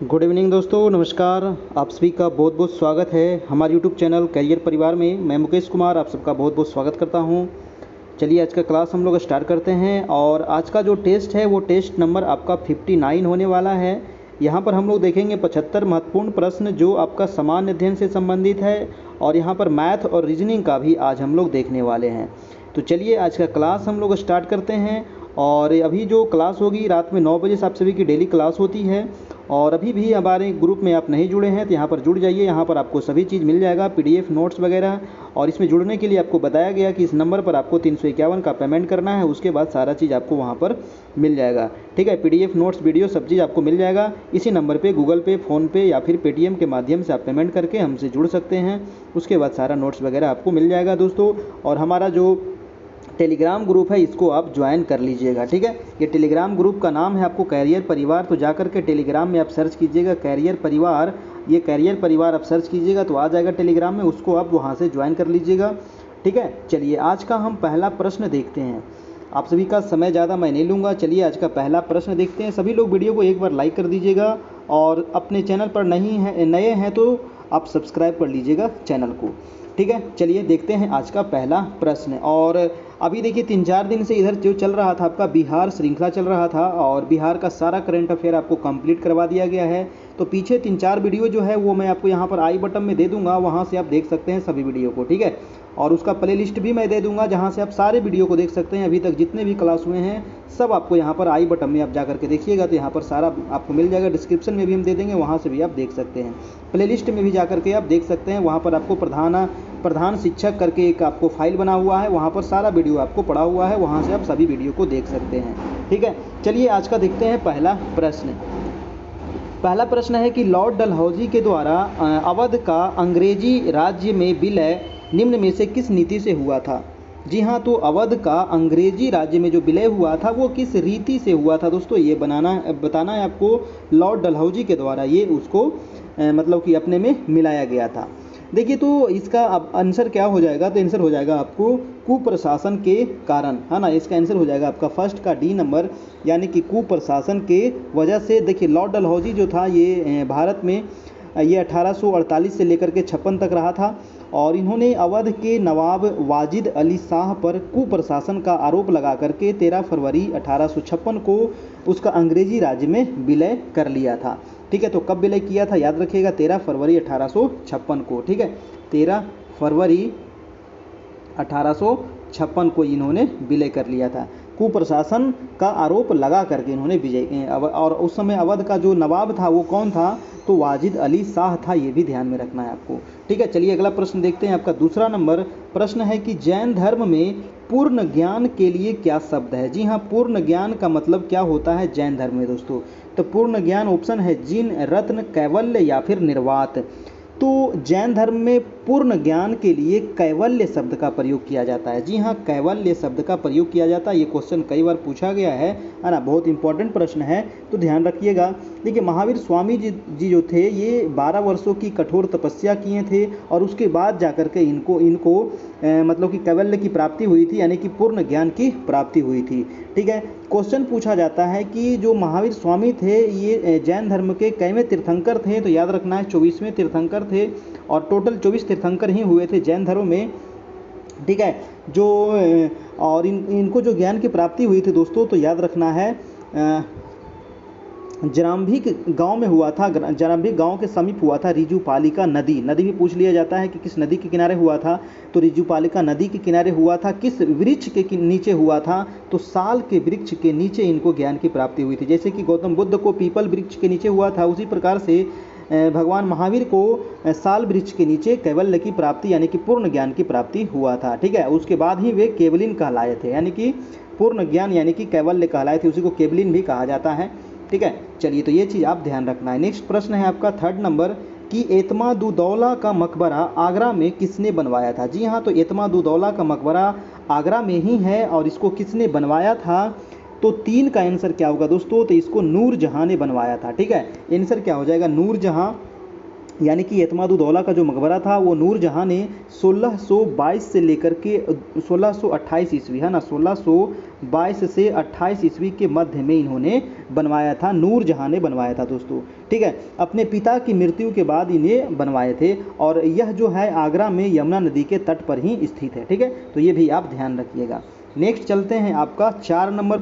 Good evening दोस्तों, नमस्कार। आप सभी का बहुत बहुत स्वागत है हमारे यूट्यूब चैनल कैरियर परिवार में। मैं मुकेश कुमार आप सबका बहुत बहुत स्वागत करता हूं। चलिए आज का क्लास हम लोग स्टार्ट करते हैं और आज का जो टेस्ट है वो टेस्ट नंबर आपका 59 होने वाला है। यहाँ पर हम लोग देखेंगे 75 महत्वपूर्ण प्रश्न जो आपका सामान्य अध्ययन से संबंधित है और यहाँ पर मैथ और रीजनिंग का भी आज हम लोग देखने वाले हैं। तो चलिए आज का क्लास हम लोग स्टार्ट करते हैं। और अभी जो क्लास होगी रात में 9 बजे से आप सभी की डेली क्लास होती है। और अभी भी हमारे ग्रुप में आप नहीं जुड़े हैं तो यहाँ पर जुड़ जाइए। यहाँ पर आपको सभी चीज़ मिल जाएगा, पीडीएफ नोट्स वगैरह। और इसमें जुड़ने के लिए आपको बताया गया कि इस नंबर पर आपको 351 का पेमेंट करना है, उसके बाद सारा चीज़ आपको वहाँ पर मिल जाएगा। ठीक है, पीडीएफ नोट्स वीडियो सब चीज़ आपको मिल जाएगा। इसी नंबर पर गूगल पे, फ़ोनपे या फिर पेटीएम के माध्यम से आप पेमेंट करके हमसे जुड़ सकते हैं। उसके बाद सारा नोट्स वगैरह आपको मिल जाएगा दोस्तों। और हमारा जो टेलीग्राम ग्रुप है इसको आप ज्वाइन कर लीजिएगा। ठीक है, ये टेलीग्राम ग्रुप का नाम है आपको कैरियर परिवार। तो जाकर के टेलीग्राम में आप सर्च कीजिएगा कैरियर परिवार। ये कैरियर परिवार आप सर्च कीजिएगा तो आ जाएगा टेलीग्राम में, उसको आप वहाँ से ज्वाइन कर लीजिएगा। ठीक है, चलिए आज का हम पहला प्रश्न देखते हैं। आप सभी का समय ज़्यादा मैं नहीं लूँगा। चलिए आज का पहला प्रश्न देखते हैं। सभी लोग वीडियो को एक बार लाइक कर दीजिएगा और अपने चैनल पर नए हैं तो आप सब्सक्राइब कर लीजिएगा चैनल को। ठीक है, चलिए देखते हैं आज का पहला प्रश्न। और अभी देखिए 3-4 दिन से इधर जो चल रहा था आपका बिहार श्रृंखला चल रहा था और बिहार का सारा करंट अफेयर आपको कंप्लीट करवा दिया गया है। तो पीछे 3-4 वीडियो जो है वो मैं आपको यहाँ पर आई बटन में दे दूंगा, वहाँ से आप देख सकते हैं सभी वीडियो को। ठीक है, और उसका प्लेलिस्ट भी मैं दे दूंगा जहाँ से आप सारे वीडियो को देख सकते हैं। अभी तक जितने भी क्लास हुए हैं सब आपको यहाँ पर आई बटन में आप जा करके देखिएगा तो यहाँ पर सारा आपको मिल जाएगा। डिस्क्रिप्शन में भी हम दे देंगे, वहाँ से भी आप देख सकते हैं। प्लेलिस्ट में भी जा करके आप देख सकते हैं। वहाँ पर आपको प्रधान शिक्षक करके एक आपको फाइल बना हुआ है, वहाँ पर सारा वीडियो आपको पड़ा हुआ है, वहाँ से आप सभी वीडियो को देख सकते हैं। ठीक है, चलिए आज का देखते हैं पहला प्रश्न। पहला प्रश्न है कि लॉर्ड डलहौजी के द्वारा अवध का अंग्रेजी राज्य में विलय निम्न में से किस नीति से हुआ था। जी हाँ, तो अवध का अंग्रेजी राज्य में जो विलय हुआ था वो किस रीति से हुआ था दोस्तों, ये बताना है आपको। लॉर्ड डलहौजी के द्वारा ये उसको मतलब कि अपने में मिलाया गया था। देखिए तो इसका अब आंसर क्या हो जाएगा, तो आंसर हो जाएगा आपको कुप्रशासन के कारण, है ना। इसका आंसर हो जाएगा आपका फर्स्ट का डी नंबर, यानी कि कुप्रशासन के वजह से। देखिए लॉर्ड डलहौजी जो था ये भारत में ये 1848 से लेकर के 56 तक रहा था और इन्होंने अवध के नवाब वाजिद अली शाह पर कुप्रशासन का आरोप लगा करके 13 फरवरी 1856 को उसका अंग्रेजी राज्य में विलय कर लिया था। ठीक है, तो कब विलय किया था याद रखिएगा, 13 फरवरी 1856 को। ठीक है, 13 फरवरी 1856 को इन्होंने विलय कर लिया था। कुप्रशासन का आरोप लगा करके इन्होंने और उस समय अवध का जो नवाब था वो कौन था, तो वाजिद अली शाह था। ये भी ध्यान में रखना है आपको। ठीक है, चलिए अगला प्रश्न देखते हैं। आपका दूसरा नंबर प्रश्न है कि जैन धर्म में पूर्ण ज्ञान के लिए क्या शब्द है। जी हाँ, पूर्ण ज्ञान का मतलब क्या होता है जैन धर्म में दोस्तों, तो पूर्ण ज्ञान ऑप्शन है जिन, रत्न, कैवल्य या फिर निर्वात। तो जैन धर्म में पूर्ण ज्ञान के लिए कैवल्य शब्द का प्रयोग किया जाता है। जी हाँ, कैवल्य शब्द का प्रयोग किया जाता है। ये क्वेश्चन कई बार पूछा गया है ना, बहुत इंपॉर्टेंट प्रश्न है तो ध्यान रखिएगा। देखिए महावीर स्वामी जी जो थे ये 12 वर्षों की कठोर तपस्या किए थे और उसके बाद जाकर के इनको मतलब कि कैवल्य की प्राप्ति हुई थी, यानी कि पूर्ण ज्ञान की प्राप्ति हुई थी। ठीक है, क्वेश्चन पूछा जाता है कि जो महावीर स्वामी थे ये जैन धर्म के कैवें तीर्थंकर थे, तो याद रखना है 24वें तीर्थंकर थे और टोटल 24 तीर्थंकर ही हुए थे जैन धर्म में। ठीक है, जो और इनको जो ज्ञान की प्राप्ति हुई थी दोस्तों, तो याद रखना है जराम्भिक गांव में हुआ था। जराम्भिक गांव के समीप हुआ था रिजुपालिका नदी भी पूछ लिया जाता है कि किस नदी के किनारे हुआ था, तो रिजुपालिका नदी के किनारे हुआ था। किस वृक्ष के नीचे हुआ था, तो साल के वृक्ष के नीचे इनको ज्ञान की प्राप्ति हुई थी। जैसे कि गौतम बुद्ध को पीपल वृक्ष के नीचे हुआ था, उसी प्रकार से भगवान महावीर को साल वृक्ष के नीचे कैवल्य की प्राप्ति यानी कि पूर्ण ज्ञान की प्राप्ति हुआ था। ठीक है, उसके बाद ही वे केवलिन कहलाए थे, यानी कि पूर्ण ज्ञान यानी कि कैवल्य कहलाए थे, उसी को केवलिन भी कहा जाता है। ठीक है, चलिए तो ये चीज़ आप ध्यान रखना है। नेक्स्ट प्रश्न है आपका थर्ड नंबर कि एतमादुद्दौला का मकबरा आगरा में किसने बनवाया था। जी हाँ, तो एतमादुद्दौला का मकबरा आगरा में ही है और इसको किसने बनवाया था, तो 3 का आंसर क्या होगा दोस्तों, तो इसको नूरजहां ने बनवाया था। ठीक है, आंसर क्या हो जाएगा, नूरजहां यानी कि एतमाद-उद-दौला का जो मकबरा था वो नूरजहाँ ने 1622 से लेकर के 1628 ईस्वी, है ना, 1622 से 28 ईस्वी के मध्य में इन्होंने बनवाया था, नूरजहाँ ने बनवाया था दोस्तों। ठीक है, अपने पिता की मृत्यु के बाद इन्हें बनवाए थे और यह जो है आगरा में यमुना नदी के तट पर ही स्थित है। ठीक है, तो ये भी आप ध्यान रखिएगा। नेक्स्ट चलते हैं आपका 4 नंबर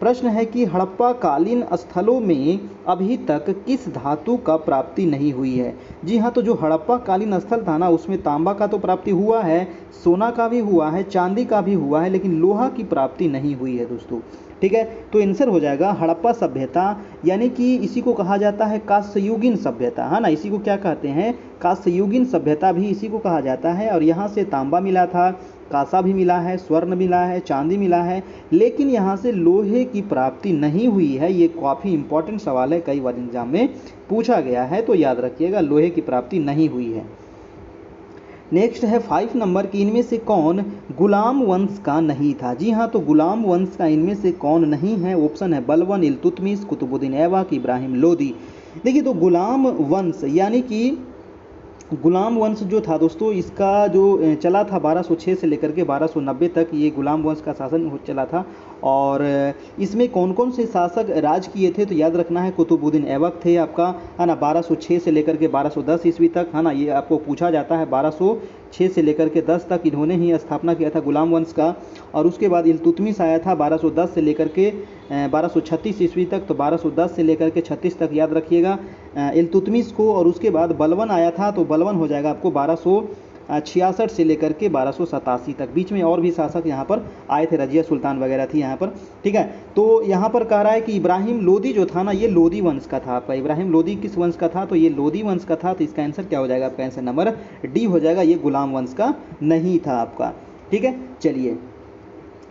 प्रश्न है कि हड़प्पा कालीन स्थलों में अभी तक किस धातु का प्राप्ति नहीं हुई है। जी हाँ, तो जो हड़प्पा कालीन स्थल था ना उसमें तांबा का तो प्राप्ति हुआ है, सोना का भी हुआ है, चांदी का भी हुआ है, लेकिन लोहा की प्राप्ति नहीं हुई है दोस्तों। ठीक है, तो आंसर हो जाएगा हड़प्पा सभ्यता, यानी कि इसी को कहा जाता है कांस्ययुगीन सभ्यता, है ना, इसी को क्या कहते हैं, कांस्ययुगीन सभ्यता भी इसी को कहा जाता है। और यहाँ से तांबा मिला था, कांसा भी मिला है, स्वर्ण मिला है, चांदी मिला है, लेकिन यहाँ से लोहे की प्राप्ति नहीं हुई है। ये काफ़ी इंपॉर्टेंट सवाल है, कई बार एग्जाम में पूछा गया है, तो याद रखिएगा लोहे की प्राप्ति नहीं हुई है। नेक्स्ट है 5 नंबर की इनमें से कौन गुलाम वंश का नहीं था। जी हाँ, तो गुलाम वंश का इनमें से कौन नहीं है। ऑप्शन है बलबन, इल्तुतमिश, कुतुबुद्दीन ऐबक, इब्राहिम लोदी। देखिए, तो गुलाम वंश यानी कि गुलाम वंश जो था दोस्तों, इसका जो चला था 1206 से लेकर के 1290 तक ये गुलाम वंश का शासन चला था। और इसमें कौन कौन से शासक राज किए थे, तो याद रखना है कुतुबुद्दीन ऐबक थे आपका, है ना, 1206 से लेकर के 1210 ईस्वी तक, है ना, ये आपको पूछा जाता है। 1206 से लेकर के 10 तक इन्होंने ही स्थापना किया था गुलाम वंश का। और उसके बाद इल्तुतमिश आया था 1210 से लेकर के 1236 ईस्वी तक, तो 1210 से लेकर के 36 तक याद रखिएगा इल्तुतमिश को। और उसके बाद बलबन आया था, तो बलबन हो जाएगा आपको 1266 से लेकर के 1287 तक। बीच में और भी शासक यहाँ पर आए थे, रजिया सुल्तान वगैरह थी यहाँ पर। ठीक है, तो यहाँ पर कह रहा है कि इब्राहिम लोदी जो था ना, ये लोदी वंश का था आपका। इब्राहिम लोदी किस वंश का था, तो ये लोदी वंश का था। तो इसका आंसर क्या हो जाएगा, आपका आंसर नंबर डी हो जाएगा, ये गुलाम वंश का नहीं था आपका। ठीक है, चलिए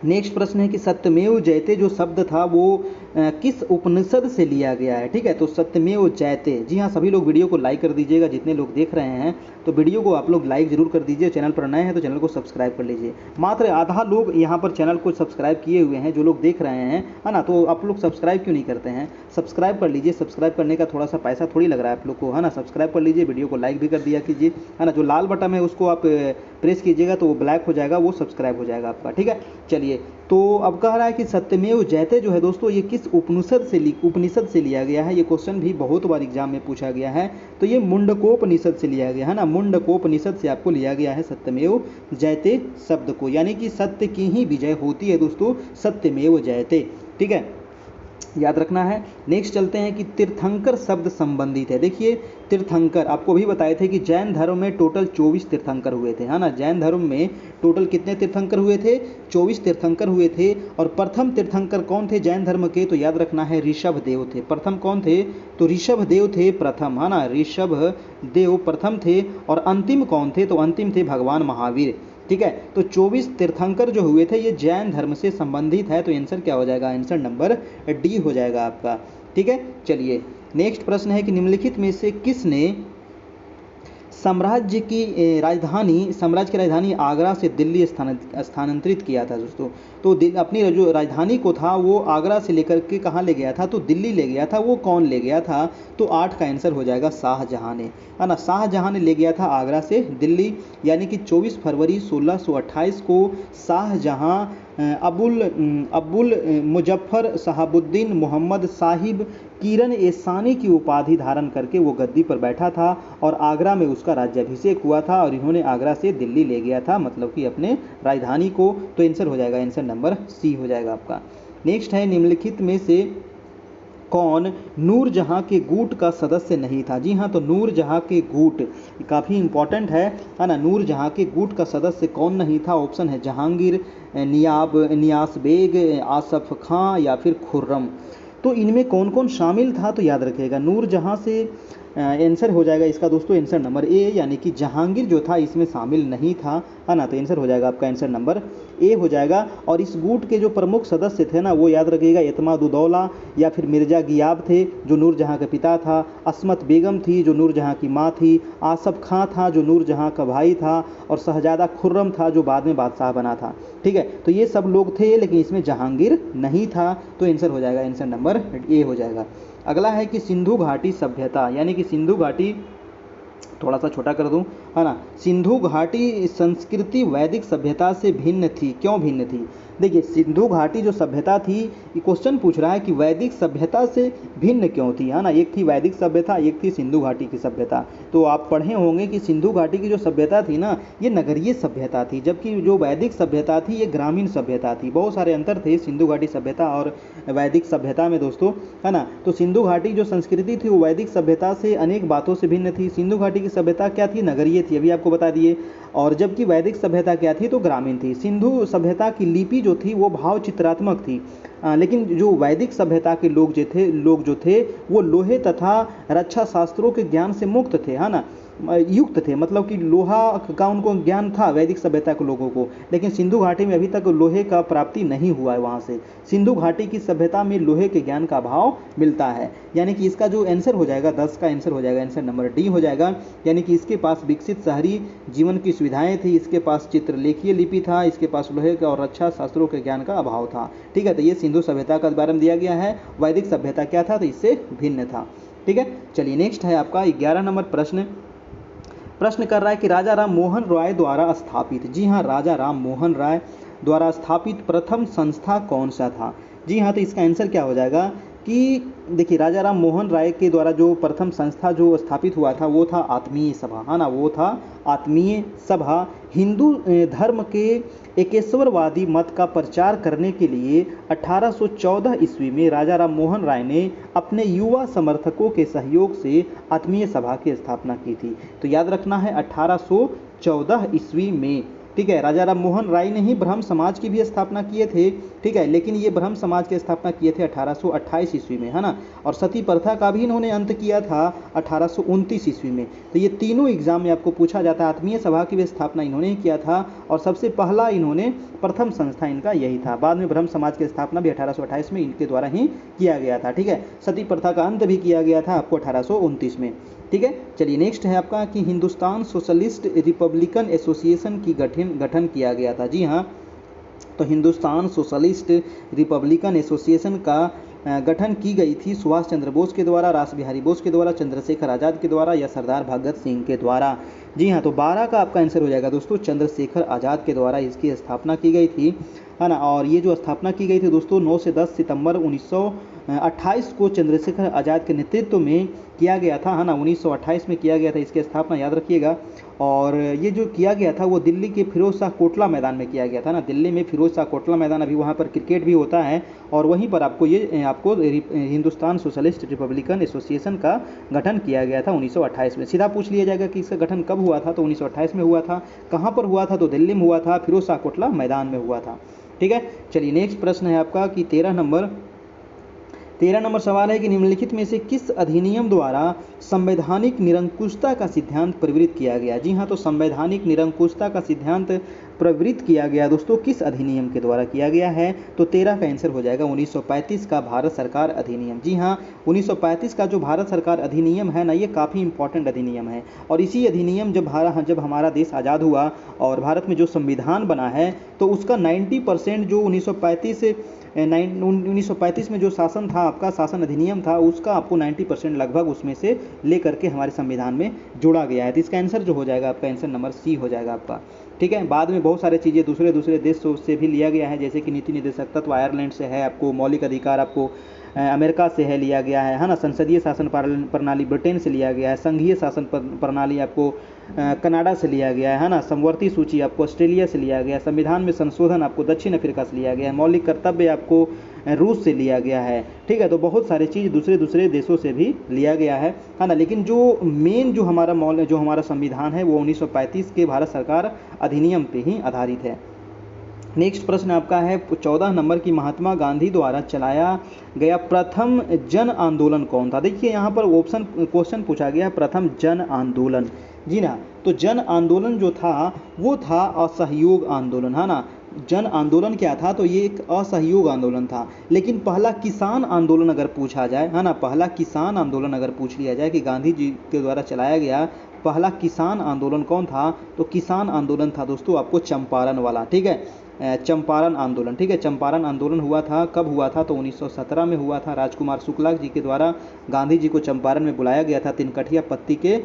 नेक्स्ट प्रश्न है कि सत्यमेव जयते जो शब्द था वो किस उपनिषद से लिया गया है। ठीक है, तो सत्यमेव जयते, जी हाँ, सभी लोग वीडियो को लाइक कर दीजिएगा, जितने लोग देख रहे हैं तो वीडियो को आप लोग लाइक जरूर कर दीजिए। चैनल पर नए हैं तो चैनल को सब्सक्राइब कर लीजिए। मात्र आधा लोग यहाँ पर चैनल को सब्सक्राइब किए हुए हैं, जो लोग देख रहे हैं, है ना, तो आप लोग सब्सक्राइब क्यों नहीं करते हैं, सब्सक्राइब कर लीजिए। सब्सक्राइब करने का थोड़ा सा पैसा थोड़ी लग रहा है आप लोग को, है ना, सब्सक्राइब कर लीजिए, वीडियो को लाइक भी कर दिया कीजिए, है ना। जो लाल बटन है उसको आप प्रेस कीजिएगा तो वो ब्लैक हो जाएगा, वो सब्सक्राइब हो जाएगा आपका। ठीक है, चलिए, तो अब कह रहा है कि सत्यमेव जयते जो है दोस्तों, ये किस उपनिषद से लिया गया है। ये क्वेश्चन भी बहुत बार एग्जाम में पूछा गया है, तो ये मुंडकोपनिषद से लिया गया है ना, मुंडकोपनिषद से आपको लिया गया है सत्यमेव जयते शब्द को, यानी कि सत्य की ही विजय होती है दोस्तों, सत्यमेव जयते। ठीक है, याद रखना है। नेक्स्ट चलते हैं कि तीर्थंकर शब्द संबंधित है। देखिए, तीर्थंकर आपको भी बताए थे कि जैन धर्म में टोटल 24 तीर्थंकर हुए थे, है ना, जैन धर्म में टोटल कितने तीर्थंकर हुए थे, 24 तीर्थंकर हुए थे। और प्रथम तीर्थंकर कौन थे जैन धर्म के, तो याद रखना है ऋषभ देव थे। प्रथम कौन थे, तो ऋषभ देव थे प्रथम, है ना, ऋषभ देव प्रथम थे। और अंतिम कौन थे, तो अंतिम थे भगवान महावीर। ठीक है, तो 24 तीर्थंकर जो हुए थे ये जैन धर्म से संबंधित है, तो आंसर क्या हो जाएगा, आंसर नंबर डी हो जाएगा आपका। ठीक है, चलिए नेक्स्ट प्रश्न है कि निम्नलिखित में से किसने साम्राज्य की राजधानी आगरा से दिल्ली स्थानांतरित किया था दोस्तों। तो अपनी जो राजधानी को था वो आगरा से लेकर के कहाँ ले गया था, तो दिल्ली ले गया था। वो कौन ले गया था, तो 8 का आंसर हो जाएगा शाहजहां ने, है ना, शाहजहां ने ले गया था आगरा से दिल्ली। यानी कि 24 फरवरी 1628 को शाहजहां अबुल मुजफ्फर शहाबुद्दीन मोहम्मद साहिब किरण ए सानी की उपाधि धारण करके वो गद्दी पर बैठा था और आगरा में उसका राज्याभिषेक हुआ था और इन्होंने आगरा से दिल्ली ले गया था, मतलब कि अपने राजधानी को। तो आंसर हो जाएगा, आंसर नंबर सी हो जाएगा आपका। नेक्स्ट है निम्नलिखित में से कौन नूरजहां के गुट का सदस्य नहीं था। जी हाँ, तो नूरजहां के गुट काफ़ी इंपॉर्टेंट है ना, नूरजहां के गुट का सदस्य कौन नहीं था। ऑप्शन है जहांगीर, नियास बेग, आसफ खां या फिर खुर्रम। तो इनमें कौन कौन शामिल था, तो याद रखिएगा नूरजहां से आंसर हो जाएगा इसका दोस्तों आंसर नंबर ए, यानी कि जहांगीर जो था इसमें शामिल नहीं था, है ना, तो आंसर हो जाएगा आपका आंसर नंबर ए हो जाएगा। और इस गुट के जो प्रमुख सदस्य थे ना, वो याद रखिएगा एतमाद-उद-दौला या फिर मिर्जा गियाब थे जो नूरजहां का पिता था, अस्मत बेगम थी जो नूरजहां की माँ थी, आसफ खां था जो नूरजहां का भाई था, और शहजादा खुर्रम था जो बाद में बादशाह बना था। ठीक है, तो ये सब लोग थे, लेकिन इसमें जहांगीर नहीं था, तो आंसर हो जाएगा आंसर नंबर ए हो जाएगा। अगला है कि सिंधु घाटी सभ्यता, यानी कि सिंधु घाटी थोड़ा सा छोटा कर दूं, है ना। सिंधु घाटी संस्कृति वैदिक सभ्यता से भिन्न थी, क्यों भिन्न थी? देखिए, सिंधु घाटी जो सभ्यता थी, ये क्वेश्चन पूछ रहा है कि वैदिक सभ्यता से भिन्न क्यों थी, है ना। एक थी वैदिक सभ्यता, एक थी सिंधु घाटी की सभ्यता। तो आप पढ़े होंगे कि सिंधु घाटी की जो सभ्यता थी ना, ये नगरीय सभ्यता थी, जबकि जो वैदिक सभ्यता थी ये ग्रामीण सभ्यता थी। बहुत सारे अंतर थे सिंधु घाटी सभ्यता और वैदिक सभ्यता में दोस्तों, है ना। तो सिंधु घाटी जो संस्कृति थी वो वैदिक सभ्यता से अनेक बातों से भिन्न थी। सिंधु घाटी की सभ्यता क्या थी? नगरीय थी, अभी आपको बता दिए। और जबकि वैदिक सभ्यता क्या थी? तो ग्रामीण थी। सिंधु सभ्यता की लिपि जो थी वो भाव चित्रात्मक थी, लेकिन जो वैदिक सभ्यता के लोग जो थे वो लोहे तथा रक्षा शास्त्रों के ज्ञान से मुक्त थे, है ना, युक्त थे। मतलब कि लोहा का उनको ज्ञान था वैदिक सभ्यता के लोगों को, लेकिन सिंधु घाटी में अभी तक लोहे का प्राप्ति नहीं हुआ है वहाँ से। सिंधु घाटी की सभ्यता में लोहे के ज्ञान का अभाव मिलता है। यानी कि इसका जो आंसर हो जाएगा 10 का आंसर हो जाएगा, आंसर नंबर डी हो जाएगा। यानी कि इसके पास विकसित शहरी जीवन की सुविधाएं थी, इसके पास चित्रलेखीय लिपि था, इसके पास लोहे का और रक्षा शास्त्रों के ज्ञान का अभाव था। ठीक है, तो ये सिंधु सभ्यता का बारे में दिया गया है। वैदिक सभ्यता क्या था? तो इससे भिन्न था। ठीक है, चलिए नेक्स्ट है आपका 11 नंबर प्रश्न कर रहा है कि राजा राम मोहन राय द्वारा स्थापित, जी हाँ, राजा राम मोहन राय द्वारा स्थापित प्रथम संस्था कौन सा था? जी हाँ, तो इसका आंसर क्या हो जाएगा कि देखिए, राजा राम मोहन राय के द्वारा जो प्रथम संस्था जो स्थापित हुआ था वो था आत्मीय सभा, है ना, वो था आत्मीय सभा। हिंदू धर्म के एकेश्वरवादी मत का प्रचार करने के लिए 1814 ईस्वी में राजा राम मोहन राय ने अपने युवा समर्थकों के सहयोग से आत्मीय सभा की स्थापना की थी। तो याद रखना है 1814 ईस्वी में। ठीक है, राजा राम मोहन राय ने ही ब्रह्म समाज की भी स्थापना किए थे। ठीक है, लेकिन ये ब्रह्म समाज की स्थापना किए थे 1828 ईस्वी में, है ना। और सती प्रथा का भी इन्होंने अंत किया था 1829 ईस्वी में। तो ये तीनों एग्जाम में आपको पूछा जाता है। आत्मीय सभा की भी स्थापना इन्होंने ही किया था और सबसे पहला इन्होंने प्रथम संस्था इनका यही था। बाद में ब्रह्म समाज की स्थापना भी 1828 में इनके द्वारा ही किया गया था। ठीक है, सती प्रथा का अंत भी किया गया था आपको 1829 में। ठीक है, चलिए नेक्स्ट है आपका कि हिंदुस्तान सोशलिस्ट रिपब्लिकन एसोसिएशन की गठन किया गया था। जी हाँ, तो हिंदुस्तान सोशलिस्ट रिपब्लिकन एसोसिएशन का गठन की गई थी सुभाष चंद्र बोस के द्वारा, रास बिहारी बोस के द्वारा, चंद्रशेखर आज़ाद के द्वारा या सरदार भगत सिंह के द्वारा। जी हाँ, तो 12 का आपका आंसर हो जाएगा दोस्तों, चंद्रशेखर आज़ाद के द्वारा इसकी स्थापना की गई थी, है ना। और ये जो स्थापना की गई थी दोस्तों 9 से 10 सितंबर 1928 को चंद्रशेखर आज़ाद के नेतृत्व में किया गया था, है ना। 1928 में किया गया था इसकी स्थापना, याद रखिएगा। और ये जो किया गया था वो दिल्ली के फिरोज शाह कोटला मैदान में किया गया था ना। दिल्ली में फिरोज शाह कोटला मैदान, अभी वहाँ पर क्रिकेट भी होता है और वहीं पर आपको हिंदुस्तान सोशलिस्ट रिपब्लिकन एसोसिएशन का गठन किया गया था 1928 में। सीधा पूछ लिया जाएगा कि इसका गठन कब हुआ था, तो 1928 में हुआ था। कहाँ पर हुआ था? तो दिल्ली में हुआ था, फिरोज शाह कोटला मैदान में हुआ था। ठीक है, चलिए नेक्स्ट प्रश्न है आपका कि 13 नंबर सवाल है कि निम्नलिखित में से किस अधिनियम द्वारा संवैधानिक निरंकुशता का सिद्धांत प्रवृत्त किया गया? जी हाँ, तो संवैधानिक निरंकुशता का सिद्धांत प्रवृत्त किया गया दोस्तों किस अधिनियम के द्वारा किया गया है? तो 13 का आंसर हो जाएगा 1935 का भारत सरकार अधिनियम। जी हाँ, 1935 का जो भारत सरकार अधिनियम है ना, ये काफ़ी इंपॉर्टेंट अधिनियम है। और इसी अधिनियम जब हमारा देश आज़ाद हुआ और भारत में जो संविधान बना है तो उसका 90% जो 1935 में जो शासन था, आपका शासन अधिनियम था, उसका आपको 90% लगभग उसमें से लेकर के हमारे संविधान में जोड़ा गया है। तो इसका आंसर जो हो जाएगा आपका आंसर नंबर सी हो जाएगा आपका। ठीक है, बाद में बहुत सारे चीज़ें दूसरे देशों से भी लिया गया है, जैसे कि नीति निर्देशक तत्व आयरलैंड से है, आपको मौलिक अधिकार आपको अमेरिका से है लिया गया है ना। संसदीय शासन प्रणाली ब्रिटेन से लिया गया है। संघीय शासन प्रणाली आपको कनाडा से लिया गया है ना। समवर्ती सूची आपको ऑस्ट्रेलिया से लिया गया है। संविधान में संशोधन आपको दक्षिण अफ्रीका से लिया गया है। मौलिक कर्तव्य आपको रूस से लिया गया है। ठीक है, तो बहुत सारी चीज़ दूसरे देशों से भी लिया गया है ना। लेकिन जो मेन जो हमारा संविधान है वो 1935 के भारत सरकार अधिनियम पे ही आधारित है। नेक्स्ट प्रश्न आपका है 14 नंबर की महात्मा गांधी द्वारा चलाया गया प्रथम जन आंदोलन कौन था? देखिए यहाँ पर क्वेश्चन पूछा गया प्रथम जन आंदोलन। जी ना, तो जन आंदोलन जो था वो था असहयोग आंदोलन, है ना। जन आंदोलन क्या था? तो ये एक असहयोग आंदोलन था। लेकिन पहला किसान आंदोलन अगर पूछा जाए, है ना, पहला किसान आंदोलन अगर पूछ लिया जाए कि गांधी जी के द्वारा चलाया गया पहला किसान आंदोलन कौन था? तो किसान आंदोलन था दोस्तों आपको चंपारण वाला। ठीक है, चंपारण आंदोलन। ठीक है, चंपारण आंदोलन हुआ था, कब हुआ था? तो 1917 में हुआ था। राजकुमार शुक्ला जी के द्वारा गांधी जी को चंपारण में बुलाया गया था तिनकठिया पत्ती के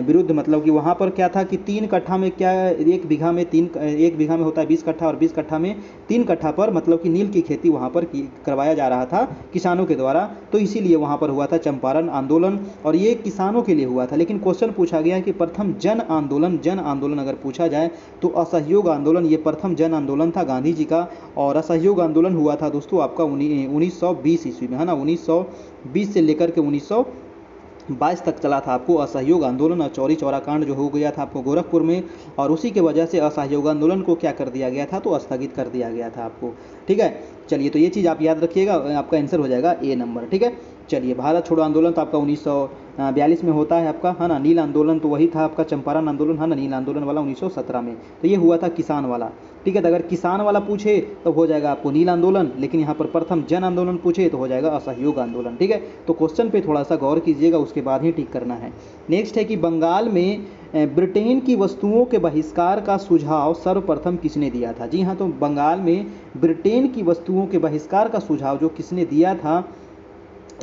विरुद्ध। मतलब कि वहाँ पर क्या था कि 3 कट्ठा में क्या, 1 बीघा में 1 बीघा में होता है 20 कट्ठा और 20 कट्ठा में 3 कट्ठा पर मतलब कि नील की खेती वहाँ पर करवाया जा रहा था किसानों के द्वारा, तो इसीलिए वहाँ पर हुआ था चंपारण आंदोलन और ये किसानों के लिए हुआ था। लेकिन क्वेश्चन पूछा गया कि प्रथम जन आंदोलन अगर पूछा जाए तो असहयोग आंदोलन, ये प्रथम जन आंदोलन था गांधी जी का। और असहयोग आंदोलन हुआ था दोस्तों आपका 1920 ईस्वी में, है ना। 1920 से लेकर के 1922 तक चला था आपको असहयोग आंदोलन। और चौरी चौरा कांड जो हो गया था आपको गोरखपुर में, और उसी के वजह से असहयोग आंदोलन को क्या कर दिया गया था? तो स्थगित कर दिया गया था आपको। ठीक है, चलिए तो ये चीज़ आप याद रखिएगा, आपका आंसर हो जाएगा ए नंबर। ठीक है, चलिए भारत छोड़ो आंदोलन तो आपका 1942 में होता है आपका, है ना। नील आंदोलन तो वही था आपका चंपारण आंदोलन, है ना। नील आंदोलन वाला 1917 में, तो ये हुआ था किसान वाला। ठीक है, तो अगर किसान वाला पूछे तो हो जाएगा आपको नील आंदोलन, लेकिन यहाँ पर प्रथम जन आंदोलन पूछे तो हो जाएगा असहयोग आंदोलन। ठीक है, तो क्वेश्चन पे थोड़ा सा गौर कीजिएगा, उसके बाद ही टिक करना है। नेक्स्ट है कि बंगाल में ब्रिटेन की वस्तुओं के बहिष्कार का सुझाव सर्वप्रथम किसने दिया था? जी हाँ, तो बंगाल में ब्रिटेन की वस्तुओं के बहिष्कार का सुझाव जो किसने दिया था?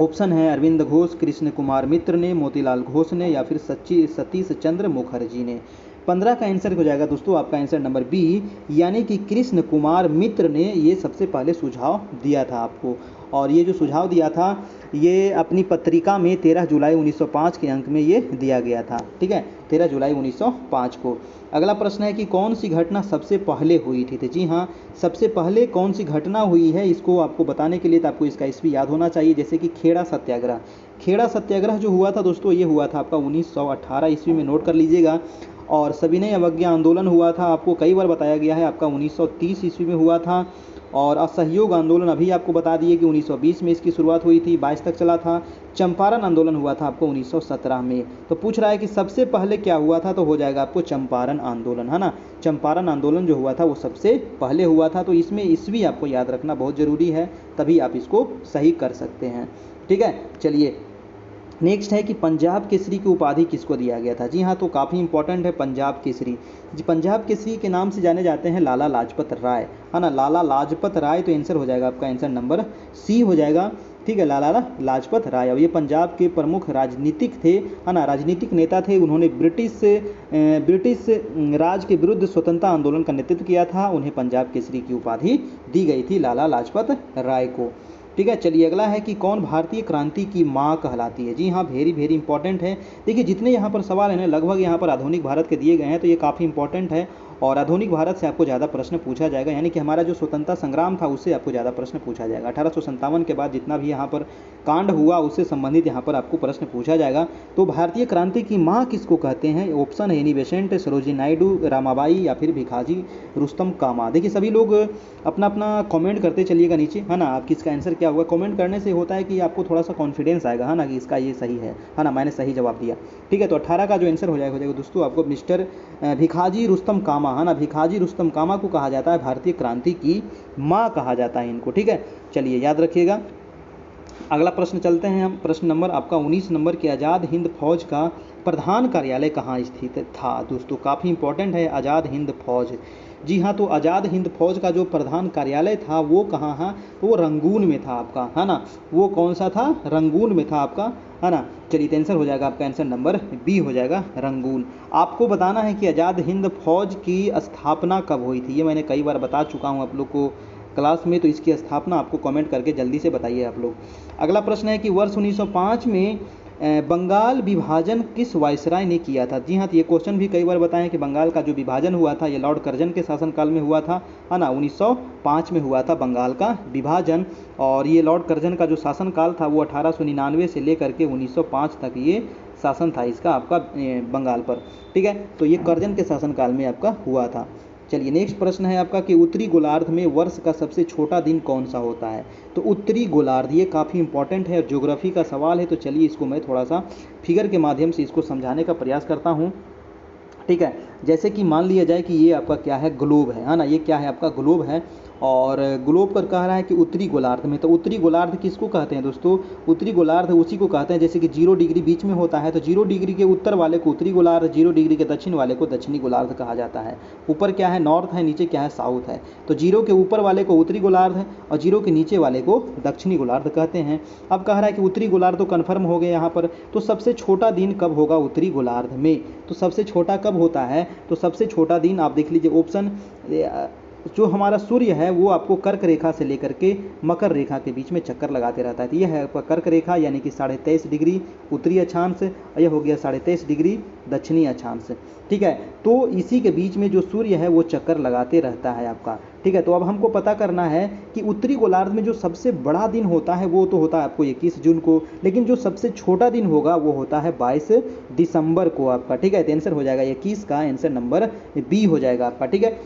ऑप्शन है अरविंद घोष, कृष्ण कुमार मित्र ने, मोतीलाल घोष ने, या फिर सतीश चंद्र मुखर्जी ने। 15 का आंसर हो जाएगा दोस्तों आपका आंसर नंबर बी, यानी कि कृष्ण कुमार मित्र ने ये सबसे पहले सुझाव दिया था आपको। और ये जो सुझाव दिया था ये अपनी पत्रिका में 13 जुलाई 1905 के अंक में ये दिया गया था। ठीक है, 13 जुलाई 1905 को। अगला प्रश्न है कि कौन सी घटना सबसे पहले हुई थी? तो जी हाँ, सबसे पहले कौन सी घटना हुई है इसको आपको बताने के लिए तो आपको इसका ईस्वी याद होना चाहिए। जैसे कि खेड़ा सत्याग्रह, खेड़ा सत्याग्रह जो हुआ था दोस्तों ये हुआ था आपका 1918 ईस्वी में, नोट कर लीजिएगा। और सविनय अवज्ञा आंदोलन हुआ था, आपको कई बार बताया गया है, आपका 1930 ईस्वी में हुआ था। और असहयोग आंदोलन अभी आपको बता दिए कि 1920 में इसकी शुरुआत हुई थी, 22 तक चला था। चंपारण आंदोलन हुआ था आपको 1917 में। तो पूछ रहा है कि सबसे पहले क्या हुआ था, तो हो जाएगा आपको चंपारण आंदोलन, है ना। चंपारण आंदोलन जो हुआ था वो सबसे पहले हुआ था, तो इसमें ईस्वी आपको याद रखना बहुत ज़रूरी है, तभी आप इसको सही कर सकते हैं। ठीक है, चलिए नेक्स्ट है कि पंजाब केसरी की उपाधि किसको दिया गया था? जी हाँ, तो काफ़ी इंपॉर्टेंट है पंजाब केसरी। जी, पंजाब केसरी के नाम से जाने जाते हैं लाला लाजपत राय, है ना। लाला लाजपत राय, तो आंसर हो जाएगा आपका आंसर नंबर सी हो जाएगा। ठीक है, लाला लाजपत राय, और ये पंजाब के प्रमुख राजनीतिक थे, है ना, राजनीतिक नेता थे। उन्होंने ब्रिटिश राज के विरुद्ध स्वतंत्रता आंदोलन का नेतृत्व किया था। उन्हें पंजाब केसरी की उपाधि दी गई थी लाला लाजपत राय को। ठीक है, चलिए अगला है कि कौन भारतीय क्रांति की माँ कहलाती है? जी हाँ, वेरी वेरी इंपॉर्टेंट है। देखिए जितने यहाँ पर सवाल हैं ना लगभग यहाँ पर आधुनिक भारत के दिए गए हैं, तो ये काफ़ी इंपॉर्टेंट है। और आधुनिक भारत से आपको ज़्यादा प्रश्न पूछा जाएगा, यानी कि हमारा जो स्वतंत्रता संग्राम था उससे आपको ज़्यादा प्रश्न पूछा जाएगा। 1857 के बाद जितना भी यहाँ पर कांड हुआ उससे संबंधित यहाँ पर आपको प्रश्न पूछा जाएगा। तो भारतीय क्रांति की माँ किसको कहते हैं? ऑप्शन है एनी बेसेंट, सरोजिनी नायडू, रामाबाई, या फिर भिखाजी रुस्तम कामा। देखिए सभी लोग अपना अपना कमेंट करते चलिएगा नीचे, है ना। आप किसका आंसर क्या होगा, कमेंट करने से होता है कि आपको थोड़ा सा कॉन्फिडेंस आएगा, है ना, कि इसका ये सही है ना, मैंने सही जवाब दिया। ठीक है, तो 18 का जो आंसर हो जाएगा दोस्तों आपको मिस्टर भिखाजी रुस्तम कामा, है ना। भिखाजी रुस्तम कामा को कहा जाता है भारतीय क्रांति की माँ कहा जाता है इनको। ठीक है, चलिए याद रखिएगा। अगला प्रश्न चलते हैं हम, प्रश्न नंबर आपका 19 नंबर के आज़ाद हिंद फौज का प्रधान कार्यालय कहाँ स्थित था? दोस्तों काफ़ी इंपॉर्टेंट है आज़ाद हिंद फौज। जी हाँ, तो आज़ाद हिंद फौज का जो प्रधान कार्यालय था वो कहाँ है? तो वो रंगून में था आपका, है ना। वो कौन सा था? रंगून में था आपका, है ना। चलिए आंसर हो जाएगा आपका आंसर नंबर बी हो जाएगा, रंगून। आपको बताना है कि आज़ाद हिंद फौज की स्थापना कब हुई थी, ये मैंने कई बार बता चुका हूँ आप लोग को क्लास में, तो इसकी स्थापना आपको कमेंट करके जल्दी से बताइए आप लोग। अगला प्रश्न है कि वर्ष 1905 में बंगाल विभाजन किस वायसराय ने किया था? जी हाँ, तो ये क्वेश्चन भी कई बार बताएं कि बंगाल का जो विभाजन हुआ था ये लॉर्ड कर्जन के शासनकाल में हुआ था, है ना। 1905 में हुआ था बंगाल का विभाजन, और ये लॉर्ड कर्जन का जो शासनकाल था वो 1899 से लेकर के 1905 तक ये शासन था इसका आपका बंगाल पर। ठीक है, तो ये कर्जन के शासनकाल में आपका हुआ था। चलिए नेक्स्ट प्रश्न है आपका कि उत्तरी गोलार्ध में वर्ष का सबसे छोटा दिन कौन सा होता है? तो उत्तरी गोलार्ध ये काफ़ी इंपॉर्टेंट है, ज्योग्राफी का सवाल है, तो चलिए इसको मैं थोड़ा सा फिगर के माध्यम से इसको समझाने का प्रयास करता हूँ। ठीक है, जैसे कि मान लिया जाए कि ये आपका क्या है, ग्लोब है ना। ये क्या है आपका ग्लोब है, और ग्लोब पर कह रहा है कि उत्तरी गोलार्ध में। तो उत्तरी गोलार्ध किसको कहते हैं दोस्तों? उत्तरी गोलार्ध उसी को कहते हैं, जैसे कि 0 डिग्री बीच में होता है तो 0 डिग्री के उत्तर वाले को उत्तरी गोलार्ध, 0 डिग्री के दक्षिण वाले को दक्षिणी गोलार्ध कहा जाता है। ऊपर क्या है? नॉर्थ है, नीचे क्या है? साउथ है। तो 0 के ऊपर वाले को उत्तरी गोलार्ध है और 0 के नीचे वाले को दक्षिणी गोलार्ध कहते हैं। अब कह रहा है कि उत्तरी गोलार्ध तो कन्फर्म हो गया यहाँ पर। तो सबसे छोटा दिन कब होगा उत्तरी गोलार्ध में? तो सबसे छोटा कब होता है? तो सबसे छोटा दिन आप देख लीजिए ऑप्शन, जो हमारा सूर्य है वो आपको कर्क रेखा से लेकर के मकर रेखा के बीच में चक्कर लगाते रहता है। तो यह है आपका कर्क रेखा, यानी कि 23.5 डिग्री उत्तरी अक्षांश, यह हो गया 23.5 डिग्री दक्षिणी अक्षांश। ठीक है, तो इसी के बीच में जो सूर्य है वो चक्कर लगाते रहता है आपका। ठीक है, तो अब हमको पता करना है कि उत्तरी गोलार्ध में जो सबसे बड़ा दिन होता है वो तो होता है आपको 21 जून को, लेकिन जो सबसे छोटा दिन होगा वो होता है 22 दिसंबर को आपका। ठीक है, तो आंसर हो जाएगा 21 का आंसर नंबर बी हो जाएगा आपका। ठीक है,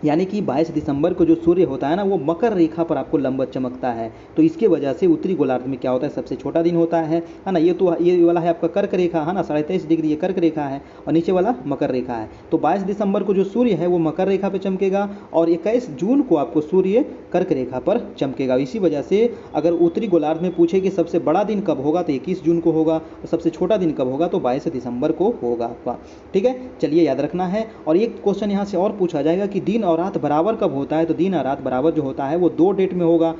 यानी कि 22 दिसंबर को जो सूर्य होता है ना वो मकर रेखा पर आपको लंबवत चमकता है। तो इसके वजह से उत्तरी गोलार्ध में क्या होता है? सबसे छोटा दिन होता है ना। ये वाला है आपका कर्क रेखा है ना, 23.5 डिग्री ये कर्क रेखा है और नीचे वाला मकर रेखा है। तो 22 दिसंबर को जो सूर्य है वो मकर रेखा पर चमकेगा और 21 जून को आपको सूर्य कर्क रेखा पर चमकेगा। इसी वजह से अगर उत्तरी गोलार्ध में पूछे कि सबसे बड़ा दिन कब होगा तो 21 जून को होगा और सबसे छोटा दिन कब होगा तो 22 दिसंबर को होगा आपका। ठीक है, चलिए याद रखना है। और एक क्वेश्चन यहाँ से और पूछा जाएगा कि दिन और रात बराबर कब होता है? तो दिन और रात बराबर जो होता है वो 2 डेट में होगा।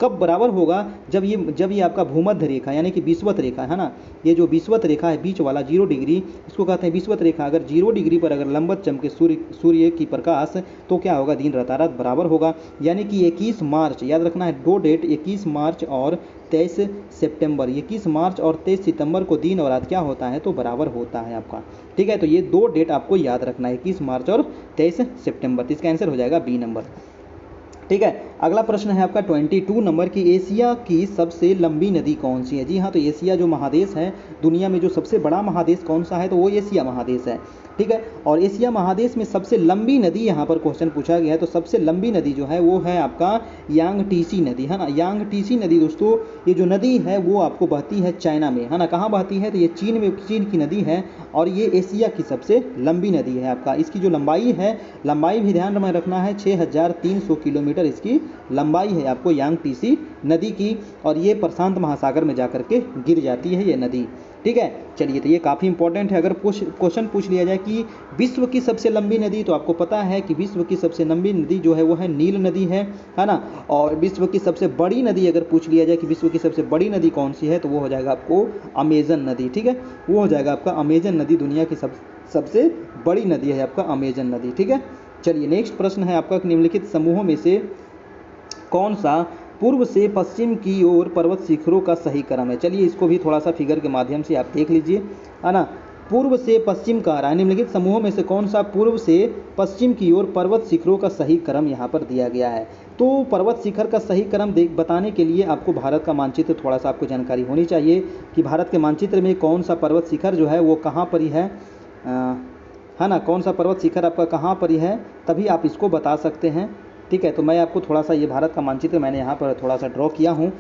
कब बराबर होगा? जब ये आपका भूमध्य रेखा यानी कि विषुवत रेखा है ना, ये जो विषुवत रेखा है बीच वाला 0 डिग्री, इसको कहते हैं विषुवत रेखा। अगर 0 डिग्री पर अगर लंबवत चमके सूर्य की प्रकाश तो क्या होगा? दिन रात बराबर होगा। यानी कि 21 मार्च, याद रखना है 2 डेट, 21 मार्च और 23 सितंबर। 21 मार्च और 23 सितंबर को दिन और रात क्या होता है? तो बराबर होता है आपका। ठीक है, तो ये 2 डेट आपको याद रखना है, 21 मार्च और 23 सितंबर। तो इसका आंसर हो जाएगा बी नंबर। ठीक है, अगला प्रश्न है आपका 22 नंबर की, एशिया की सबसे लंबी नदी कौन सी है? जी हाँ, तो एशिया जो महादेश है, दुनिया में जो सबसे बड़ा महादेश कौन सा है? तो वो एशिया महादेश है। ठीक है, और एशिया महादेश में सबसे लंबी नदी यहाँ पर क्वेश्चन पूछा गया है। तो सबसे लंबी नदी जो है वो है आपका यांगटीसी नदी है ना। यांगटीसी नदी दोस्तों, ये जो नदी है वो आपको बहती है चाइना में है ना। कहाँ बहती है? तो ये चीन की नदी है और ये एशिया की सबसे लंबी नदी है आपका। इसकी जो लंबाई है, लंबाई भी ध्यान में रखना है, 6300 किलोमीटर इसकी लंबाई है आपको यांगटीसी नदी की, और ये प्रशांत महासागर में जाकर के गिर जाती है ये नदी। ठीक है, चलिए, तो ये काफ़ी इंपॉर्टेंट है। अगर क्वेश्चन पूछ लिया जाए कि विश्व की सबसे लंबी नदी, तो आपको पता है कि विश्व की सबसे लंबी नदी जो है वो है नील नदी है ना। और विश्व की सबसे बड़ी नदी अगर पूछ लिया जाए कि विश्व की सबसे बड़ी नदी कौन सी है, तो वो हो जाएगा आपको अमेजन नदी। ठीक है, वो हो जाएगा आपका अमेजन नदी, दुनिया की सबसे बड़ी नदी है आपका अमेजन नदी। ठीक है, चलिए नेक्स्ट प्रश्न है आपका, निम्नलिखित समूहों में से कौन सा पूर्व से पश्चिम की ओर पर्वत शिखरों का सही क्रम है? चलिए इसको भी थोड़ा सा फिगर के माध्यम से आप देख लीजिए है ना। पूर्व से पश्चिम का रहा है, निम्नलिखित समूहों में से कौन सा पूर्व से पश्चिम की ओर पर्वत शिखरों का सही क्रम यहाँ पर दिया गया है? तो पर्वत शिखर का सही क्रम बताने के लिए आपको भारत का मानचित्र थोड़ा सा आपको जानकारी होनी चाहिए कि भारत के मानचित्र में कौन सा पर्वत शिखर जो है वो कहाँ पर ही है ना। कौन सा पर्वत शिखर आपका कहाँ पर ही है, तभी आप इसको बता सकते हैं। ठीक है, तो मैं आपको थोड़ा सा ये भारत का मानचित्र मैंने यहाँ पर थोड़ा सा ड्रॉ किया हूँ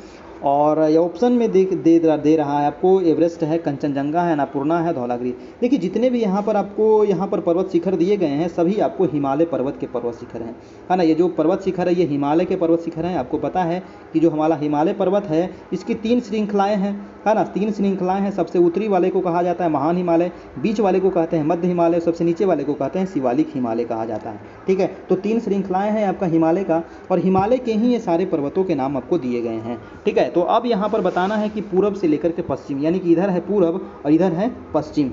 और ये ऑप्शन में दे रहा है आपको, एवरेस्ट है, कंचनजंगा है, अन्नपूर्णा है, धौलागिरी। देखिए जितने भी यहाँ पर पर्वत शिखर दिए गए हैं सभी आपको हिमालय पर्वत के पर्वत शिखर हैं है ना। ये जो पर्वत शिखर है ये हिमालय के पर्वत शिखर हैं। आपको पता है कि जो हमारा हिमालय पर्वत है इसकी 3 श्रृंखलाएँ हैं है ना। 3 श्रृंखलाएँ हैं। सबसे उत्तरी वाले को कहा जाता है महान हिमालय, बीच वाले को कहते हैं मध्य हिमालय, सबसे नीचे वाले को कहते हैं शिवालिक हिमालय कहा जाता है। ठीक है, तो 3 श्रृंखलाएँ हैं आपका हिमालय का, और हिमालय के ही ये सारे पर्वतों के नाम आपको दिए गए हैं। ठीक है, तो अब यहाँ पर बताना है कि पूरब से लेकर के पश्चिम, यानी कि इधर है पूरब और इधर है पश्चिम।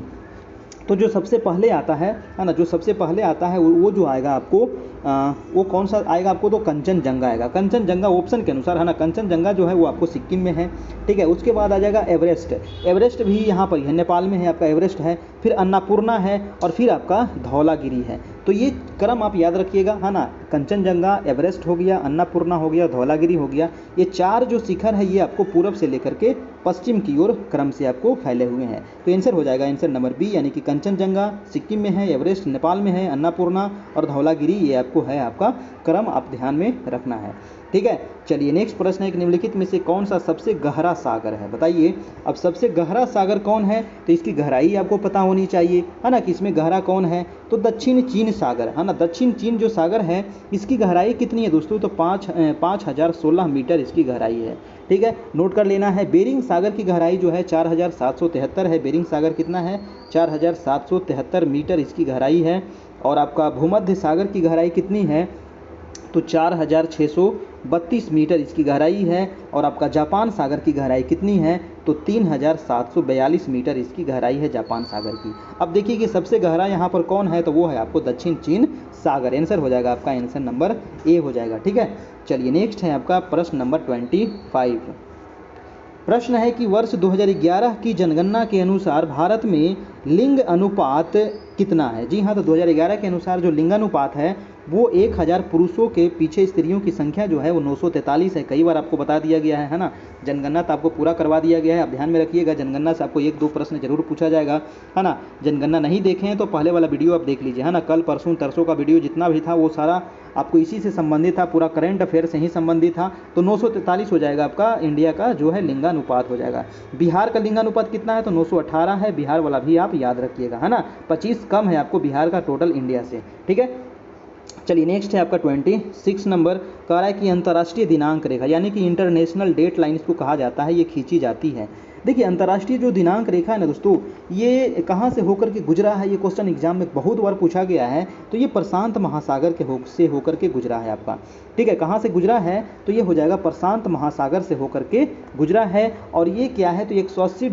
तो जो सबसे पहले आता है ना, जो सबसे पहले आता है वो जो आएगा आपको वो कौन सा आएगा आपको? तो कंचनजंगा आएगा। कंचनजंगा ऑप्शन के अनुसार है ना, कंचनजंगा जो है वो आपको सिक्किम में है। ठीक है, उसके बाद आ जाएगा एवरेस्ट। एवरेस्ट भी यहाँ पर है, नेपाल में है आपका एवरेस्ट है, फिर अन्नपूर्णा है और फिर आपका धौलागिरी है। तो ये क्रम आप याद रखिएगा है ना। कंचनजंगा, एवरेस्ट हो गया, अन्नपूर्णा हो गया, धौलागिरी हो गया। ये 4 जो शिखर है ये आपको पूरब से लेकर के पश्चिम की ओर क्रम से आपको फैले हुए हैं। तो आंसर हो जाएगा आंसर नंबर बी, यानी कि कंचनजंगा सिक्किम में है, एवरेस्ट नेपाल में है, अन्नपूर्णा और धौलागिरी ये आपको है आपका क्रम आप ध्यान में रखना है, ठीक है। चलिए नेक्स्ट प्रश्न है कि निम्नलिखित में से कौन सा सबसे गहरा सागर है, बताइए। अब सबसे गहरा सागर कौन है, तो इसकी गहराई आपको पता होनी चाहिए, है ना, कि इसमें गहरा कौन है, तो दक्षिण चीन सागर, है ना। दक्षिण चीन जो सागर है इसकी गहराई कितनी है दोस्तों, तो 5016 मीटर इसकी गहराई है, ठीक है, नोट कर लेना है। बेरिंग सागर की गहराई जो है 4773 है, बेरिंग सागर कितना है, 4773 मीटर इसकी गहराई है। और आपका भूमध्य सागर की गहराई कितनी है, तो 4632 मीटर इसकी गहराई है। और आपका जापान सागर की गहराई कितनी है, तो 3742 मीटर इसकी गहराई है जापान सागर की। अब देखिए कि सबसे गहरा यहाँ पर कौन है, तो वो है आपको दक्षिण चीन सागर। आंसर हो जाएगा आपका, आंसर नंबर ए हो जाएगा, ठीक है। चलिए नेक्स्ट है आपका प्रश्न नंबर 25। प्रश्न है कि वर्ष 2011 की जनगणना के अनुसार भारत में लिंग अनुपात कितना है। जी हाँ, तो 2011 के अनुसार जो लिंगानुपात है वो 1000 पुरुषों के पीछे स्त्रियों की संख्या जो है वो 943 है। कई बार आपको बता दिया गया है ना, जनगणना तो आपको पूरा करवा दिया गया है। आप ध्यान में रखिएगा, जनगणना से आपको 1-2 प्रश्न जरूर पूछा जाएगा, है ना। जनगणना नहीं देखे हैं तो पहले वाला वीडियो आप देख लीजिए, है ना। कल परसों तरसों का वीडियो जितना भी था वो सारा आपको इसी से संबंधित था, पूरा करंट अफेयर से ही संबंधित था। तो 943 हो जाएगा आपका इंडिया का जो है लिंगानुपात हो जाएगा। बिहार का लिंगानुपात कितना है, तो 918 है, बिहार वाला भी आप याद रखिएगा, है ना। 25 कम है आपको बिहार का टोटल इंडिया से, ठीक है। चलिए नेक्स्ट है आपका 26 नंबर, कह रहा है कि अंतर्राष्ट्रीय दिनांक रेखा यानी कि इंटरनेशनल डेट लाइन इसको कहा जाता है, ये खींची जाती है। देखिए अंतर्राष्ट्रीय जो दिनांक रेखा है ना दोस्तों, ये कहाँ से होकर के गुजरा है, ये क्वेश्चन एग्जाम में बहुत बार पूछा गया है। तो ये प्रशांत महासागर के से होकर के गुजरा है आपका, ठीक है। कहाँ से गुजरा है, तो ये हो जाएगा प्रशांत महासागर से होकर के गुजरा है। और ये क्या है, तो 180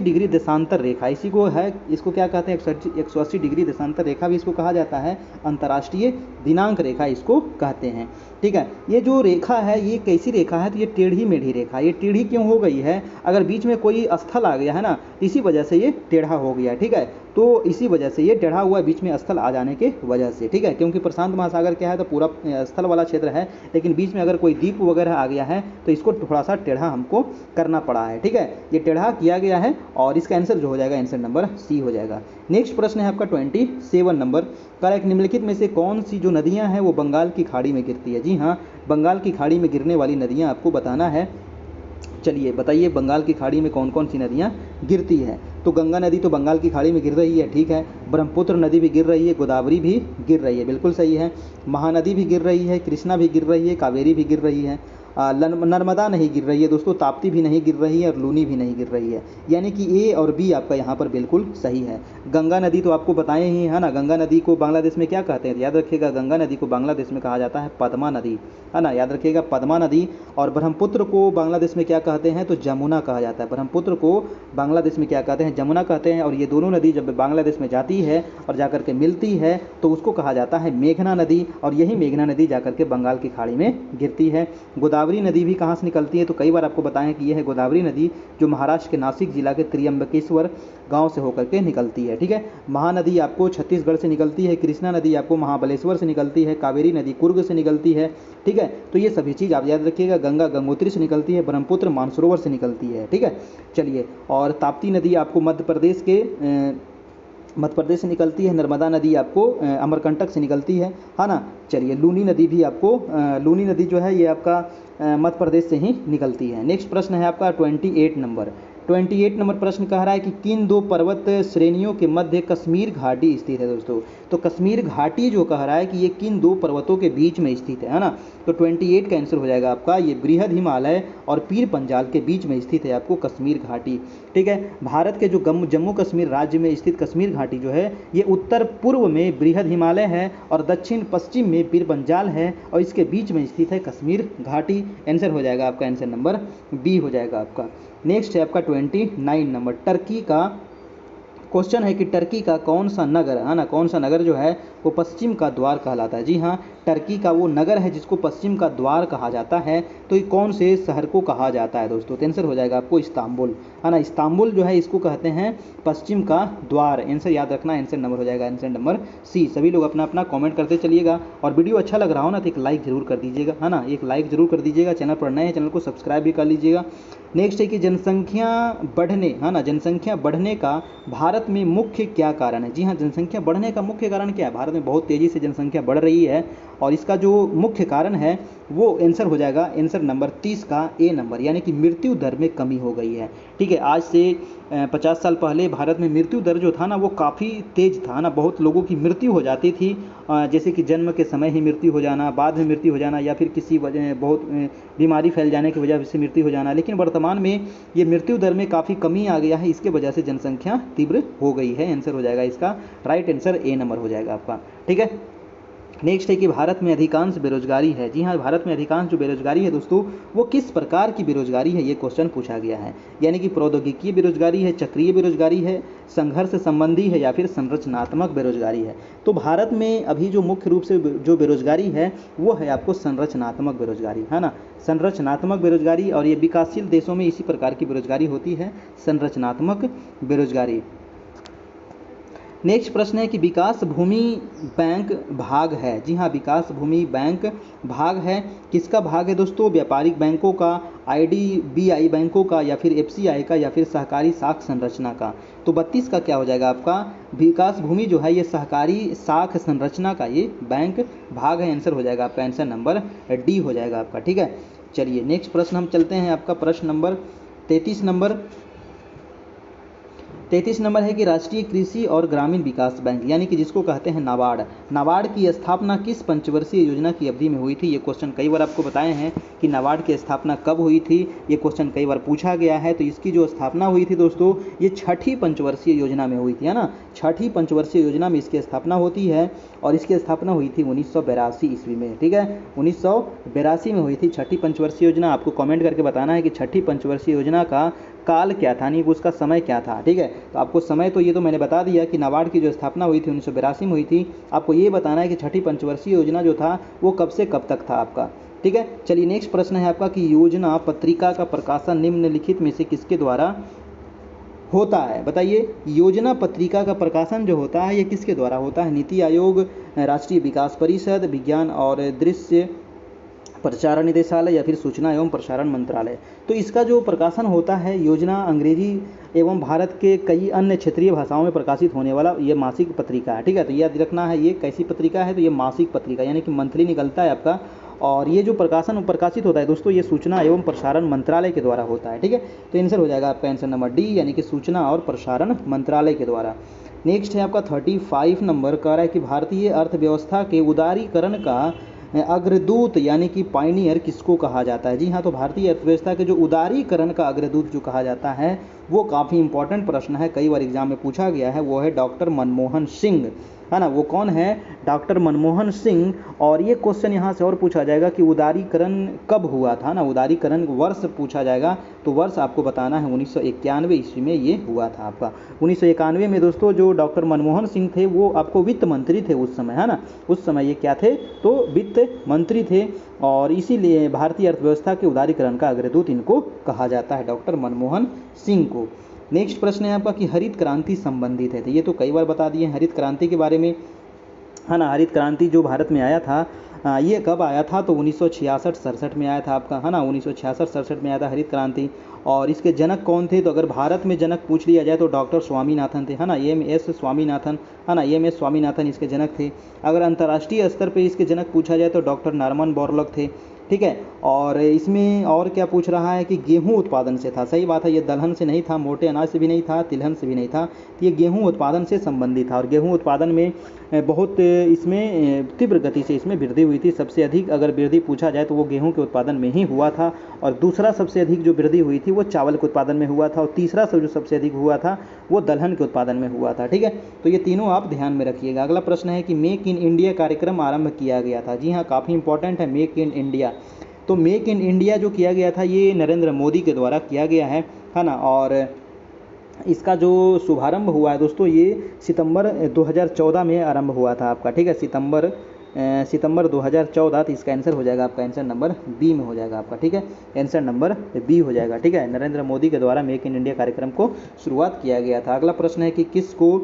डिग्री देशांतर रेखा इसी को है, इसको क्या कहते हैं, 180 डिग्री देशांतर रेखा भी इसको कहा जाता है, अंतर्राष्ट्रीय दिनांक रेखा इसको कहते हैं, ठीक है। ये जो रेखा है ये कैसी रेखा है, तो ये टेढ़ी मेढ़ी रेखा। ये टेढ़ी क्यों हो गई है, अगर बीच में कोई स्थल आ गया है ना, इसी वजह से ये टेढ़ा हो गया, ठीक है। तो इसी वजह से ये टेढ़ा हुआ बीच में स्थल आ जाने के वजह से, ठीक है। क्योंकि प्रशांत महासागर क्या है, तो पूरा स्थल वाला क्षेत्र है, लेकिन बीच में अगर कोई द्वीप वगैरह आ गया है तो इसको थोड़ा सा टेढ़ा हमको करना पड़ा है, ठीक है। ये टेढ़ा किया गया है और इसका आंसर जो हो जाएगा, आंसर नंबर सी हो जाएगा। नेक्स्ट प्रश्न है आपका 27 नंबर, कह रहा है निम्नलिखित में से कौन सी जो नदियां हैं वो बंगाल की खाड़ी में गिरती है। जी हाँ, बंगाल की खाड़ी में गिरने वाली नदियां आपको बताना है। चलिए बताइए, बंगाल की खाड़ी में कौन कौन सी नदियाँ गिरती है। तो गंगा नदी तो बंगाल की खाड़ी में गिर रही है, ठीक है। ब्रह्मपुत्र नदी भी गिर रही है, गोदावरी भी गिर रही है, बिल्कुल सही है। महानदी भी गिर रही है, कृष्णा भी गिर रही है, कावेरी भी गिर रही है। नर्मदा नहीं गिर रही है दोस्तों, ताप्ती भी नहीं गिर रही है और लूनी भी नहीं गिर रही है, यानी कि ए और बी आपका यहाँ पर बिल्कुल सही है। गंगा नदी तो आपको बताए ही है ना, गंगा नदी को बांग्लादेश में क्या कहते हैं, याद रखिएगा, गंगा नदी को बांग्लादेश में कहा जाता है पद्मा नदी, है ना, याद रखिएगा, पद्मा नदी। और ब्रह्मपुत्र को बांग्लादेश में क्या कहते हैं, तो जमुना कहा जाता है। ब्रह्मपुत्र को बांग्लादेश में क्या कहते हैं, जमुना कहते हैं। और ये दोनों नदी जब बांग्लादेश में जाती है और जाकर के मिलती है तो उसको कहा जाता है मेघना नदी, और यही मेघना नदी जाकर के बंगाल की खाड़ी में गिरती है। गोदावरी नदी भी कहाँ से निकलती है, तो कई बार आपको बताएं कि यह है गोदावरी नदी जो महाराष्ट्र के नासिक जिला के त्र्यंबकेश्वर गांव से होकर के निकलती है, ठीक है। महानदी आपको छत्तीसगढ़ से निकलती है, कृष्णा नदी आपको महाबलेश्वर से निकलती है, कावेरी नदी कुर्ग से निकलती है, ठीक है। तो ये सभी चीज़ आप याद रखिएगा, गंगा गंगोत्री से निकलती है, ब्रह्मपुत्र मानसरोवर से निकलती है, ठीक है। चलिए, और ताप्ती नदी आपको मध्य प्रदेश से निकलती है। नर्मदा नदी आपको अमरकंटक से निकलती है ना। चलिए, लूनी नदी भी आपको लूनी नदी जो है ये आपका मध्य प्रदेश से ही निकलती है। नेक्स्ट प्रश्न है आपका 28 नंबर प्रश्न कह रहा है कि किन दो पर्वत श्रेणियों के मध्य कश्मीर घाटी स्थित है दोस्तों। तो कश्मीर घाटी जो कह रहा है कि ये किन दो पर्वतों के बीच में स्थित है ना। तो 28 का आंसर हो जाएगा आपका, ये बृहद हिमालय और पीर पंजाल के बीच में स्थित है आपको कश्मीर घाटी, ठीक है। भारत के जो जम्मू कश्मीर राज्य में स्थित कश्मीर घाटी जो है ये उत्तर पूर्व में बृहद हिमालय है और दक्षिण पश्चिम में पीर पंजाल है और इसके बीच में स्थित है कश्मीर घाटी। आंसर हो जाएगा आपका, आंसर नंबर बी हो जाएगा आपका। नेक्स्ट है आपका 29 नंबर, टर्की का क्वेश्चन है कि टर्की का कौन सा नगर है ना, कौन सा नगर जो है वो पश्चिम का द्वार कहलाता है। जी हाँ, टर्की का वो नगर है जिसको पश्चिम का द्वार कहा जाता है। तो ये कौन से शहर को कहा जाता है दोस्तों, तो आंसर हो जाएगा आपको इस्तांबुल, है ना। इस्तांबुल जो है इसको कहते हैं पश्चिम का द्वार। आंसर याद रखना, आंसर नंबर हो जाएगा, आंसर नंबर सी। सभी लोग अपना अपना कमेंट करते चलिएगा और वीडियो अच्छा लग रहा हो ना तो एक लाइक जरूर कर दीजिएगा, है ना, एक लाइक जरूर कर दीजिएगा। चैनल पर नए हैं चैनल को सब्सक्राइब भी कर लीजिएगा। नेक्स्ट है कि जनसंख्या बढ़ने, है ना, जनसंख्या बढ़ने का भारत भारत में मुख्य क्या कारण है? जी हाँ, जनसंख्या बढ़ने का मुख्य कारण क्या है? भारत में बहुत तेज़ी से जनसंख्या बढ़ रही है और इसका जो मुख्य कारण है वो आंसर हो जाएगा आंसर नंबर 30 का ए नंबर, यानी कि मृत्यु दर में कमी हो गई है। ठीक है, आज से 50 साल पहले भारत में मृत्यु दर जो था ना वो काफ़ी तेज था ना, बहुत लोगों की मृत्यु हो जाती थी, जैसे कि जन्म के समय ही मृत्यु हो जाना, बाद में मृत्यु हो जाना, या फिर किसी वजह बहुत बीमारी फैल जाने की वजह से मृत्यु हो जाना। लेकिन वर्तमान में ये मृत्यु दर में काफ़ी कमी आ गया है, इसके वजह से जनसंख्या तीव्र हो गई है। आंसर हो जाएगा इसका राइट आंसर ए नंबर हो जाएगा आपका। ठीक है, नेक्स्ट है कि भारत में अधिकांश बेरोजगारी है। जी हाँ, भारत में अधिकांश जो बेरोजगारी है दोस्तों वो किस प्रकार की बेरोजगारी है, ये क्वेश्चन पूछा गया है। यानी कि प्रौद्योगिकीय बेरोजगारी है, चक्रीय बेरोजगारी है, संघर्ष संबंधी है, या फिर संरचनात्मक बेरोजगारी है। तो भारत में अभी जो मुख्य रूप से जो बेरोजगारी है वो है आपको संरचनात्मक बेरोजगारी, है ना, संरचनात्मक बेरोजगारी। और ये विकासशील देशों में इसी प्रकार की बेरोजगारी होती है, संरचनात्मक बेरोजगारी। नेक्स्ट प्रश्न है कि विकास भूमि बैंक भाग है। जी हाँ, विकास भूमि बैंक भाग है, किसका भाग है दोस्तों? व्यापारिक बैंकों का, आईडीबीआई बैंकों का, या फिर एफसीआई का, या फिर सहकारी साख संरचना का। तो 32 का क्या हो जाएगा आपका? विकास भूमि जो है ये सहकारी साख संरचना का ये बैंक भाग है। आंसर हो जाएगा आपका आंसर नंबर डी हो जाएगा आपका। ठीक है, चलिए नेक्स्ट प्रश्न हम चलते हैं, आपका प्रश्न नंबर 33 नंबर है कि राष्ट्रीय कृषि और ग्रामीण विकास बैंक, यानी कि जिसको कहते हैं नाबार्ड, नाबार्ड की स्थापना किस पंचवर्षीय योजना की अवधि में हुई थी? ये क्वेश्चन कई बार आपको बताए हैं कि नाबार्ड की स्थापना कब हुई थी, ये क्वेश्चन कई बार पूछा गया है। तो इसकी जो स्थापना हुई थी दोस्तों ये छठी पंचवर्षीय योजना में हुई थी, है ना, छठी पंचवर्षीय योजना में इसकी स्थापना होती है और इसकी स्थापना हुई थी 1982 ईस्वी में। ठीक है, 1982 में हुई थी छठी पंचवर्षीय योजना। आपको कमेंट करके बताना है कि छठी पंचवर्षीय योजना का काल क्या था, नहीं उसका समय क्या था। ठीक है, तो आपको समय तो ये तो मैंने बता दिया कि नाबार्ड की जो स्थापना हुई थी 1982 में हुई थी। आपको ये बताना है कि छठी पंचवर्षीय योजना जो था वो कब से कब तक था आपका। ठीक है, चलिए नेक्स्ट प्रश्न है आपका कि योजना पत्रिका का प्रकाशन निम्नलिखित में से किसके द्वारा होता है? बताइए, योजना पत्रिका का प्रकाशन जो होता है ये किसके द्वारा होता है? नीति आयोग, राष्ट्रीय विकास परिषद, विज्ञान और दृश्य प्रचार निदेशालय, या फिर सूचना एवं प्रसारण मंत्रालय। तो इसका जो प्रकाशन होता है योजना अंग्रेजी एवं भारत के कई अन्य क्षेत्रीय भाषाओं में प्रकाशित होने वाला ये मासिक पत्रिका है। ठीक है, तो याद रखना है ये कैसी पत्रिका है, तो ये मासिक पत्रिका यानी कि मंथली निकलता है आपका। और ये जो प्रकाशित होता है दोस्तों ये सूचना एवं प्रसारण मंत्रालय के द्वारा होता है। ठीक है, तो आंसर हो जाएगा आपका आंसर नंबर डी, यानी कि सूचना और प्रसारण मंत्रालय के द्वारा। नेक्स्ट है आपका 35 नंबर, कह रहा है कि भारतीय अर्थव्यवस्था के उदारीकरण का अग्रदूत यानी कि पायनियर किसको कहा जाता है? जी हाँ, तो भारतीय अर्थव्यवस्था के जो उदारीकरण का अग्रदूत जो कहा जाता है वो काफ़ी इंपॉर्टेंट प्रश्न है, कई बार एग्जाम में पूछा गया है, वो है डॉक्टर मनमोहन सिंह, है ना। वो कौन है? डॉक्टर मनमोहन सिंह। और ये क्वेश्चन यहाँ से और पूछा जाएगा कि उदारीकरण कब हुआ था ना, उदारीकरण वर्ष पूछा जाएगा, तो वर्ष आपको बताना है 1991 ईस्वी में ये हुआ था आपका। 1991 में दोस्तों जो डॉक्टर मनमोहन सिंह थे वो आपको वित्त मंत्री थे उस समय, है ना, उस समय ये क्या थे? तो वित्त मंत्री थे और इसीलिए भारतीय अर्थव्यवस्था के उदारीकरण का अग्रदूत इनको कहा जाता है, डॉक्टर मनमोहन सिंह को। नेक्स्ट प्रश्न है आपका कि हरित क्रांति संबंधित है, तो ये तो कई बार बता दिए हरित क्रांति के बारे में, है ना। हरित क्रांति जो भारत में आया था ये कब आया था? तो 1966-67 में आया था आपका, है ना, 1966-67 में आया था हरित क्रांति। और इसके जनक कौन थे? तो अगर भारत में जनक पूछ लिया जाए तो डॉक्टर स्वामीनाथन थे, है ना, EMS स्वामीनाथन, है ना, EMS स्वामीनाथन इसके जनक थे। अगर अंतर्राष्ट्रीय स्तर पर इसके जनक पूछा जाए तो डॉक्टर नॉर्मन बोरलॉग थे। ठीक है, और इसमें और क्या पूछ रहा है कि गेहूं उत्पादन से था, सही बात है, ये दलहन से नहीं था, मोटे अनाज से भी नहीं था, तिलहन से भी नहीं था, तो ये गेहूं उत्पादन से संबंधित था। और गेहूं उत्पादन में बहुत इसमें तीव्र गति से इसमें वृद्धि हुई थी। सबसे अधिक अगर वृद्धि पूछा जाए तो वो गेहूं के उत्पादन में ही हुआ था, और दूसरा सबसे अधिक जो वृद्धि हुई थी वो चावल के उत्पादन में हुआ था, और तीसरा जो सबसे अधिक हुआ था वो दलहन के उत्पादन में हुआ था। ठीक है, तो ये तीनों आप ध्यान में रखिएगा। अगला प्रश्न है कि मेक इन इंडिया कार्यक्रम आरंभ किया गया था। जी हाँ, काफ़ी इंपॉर्टेंट है मेक इन इंडिया। तो मेक इन इंडिया जो किया गया था ये नरेंद्र मोदी के द्वारा किया गया है ना। और इसका जो शुभारंभ हुआ है दोस्तों ये सितंबर 2014 में आरंभ हुआ था आपका। ठीक है, सितंबर 2014, तो इसका आंसर हो जाएगा आपका आंसर नंबर बी में हो जाएगा आपका। ठीक है, आंसर नंबर बी हो जाएगा। ठीक है, नरेंद्र मोदी के द्वारा मेक इन इंडिया कार्यक्रम को शुरुआत किया गया था। अगला प्रश्न है कि किसको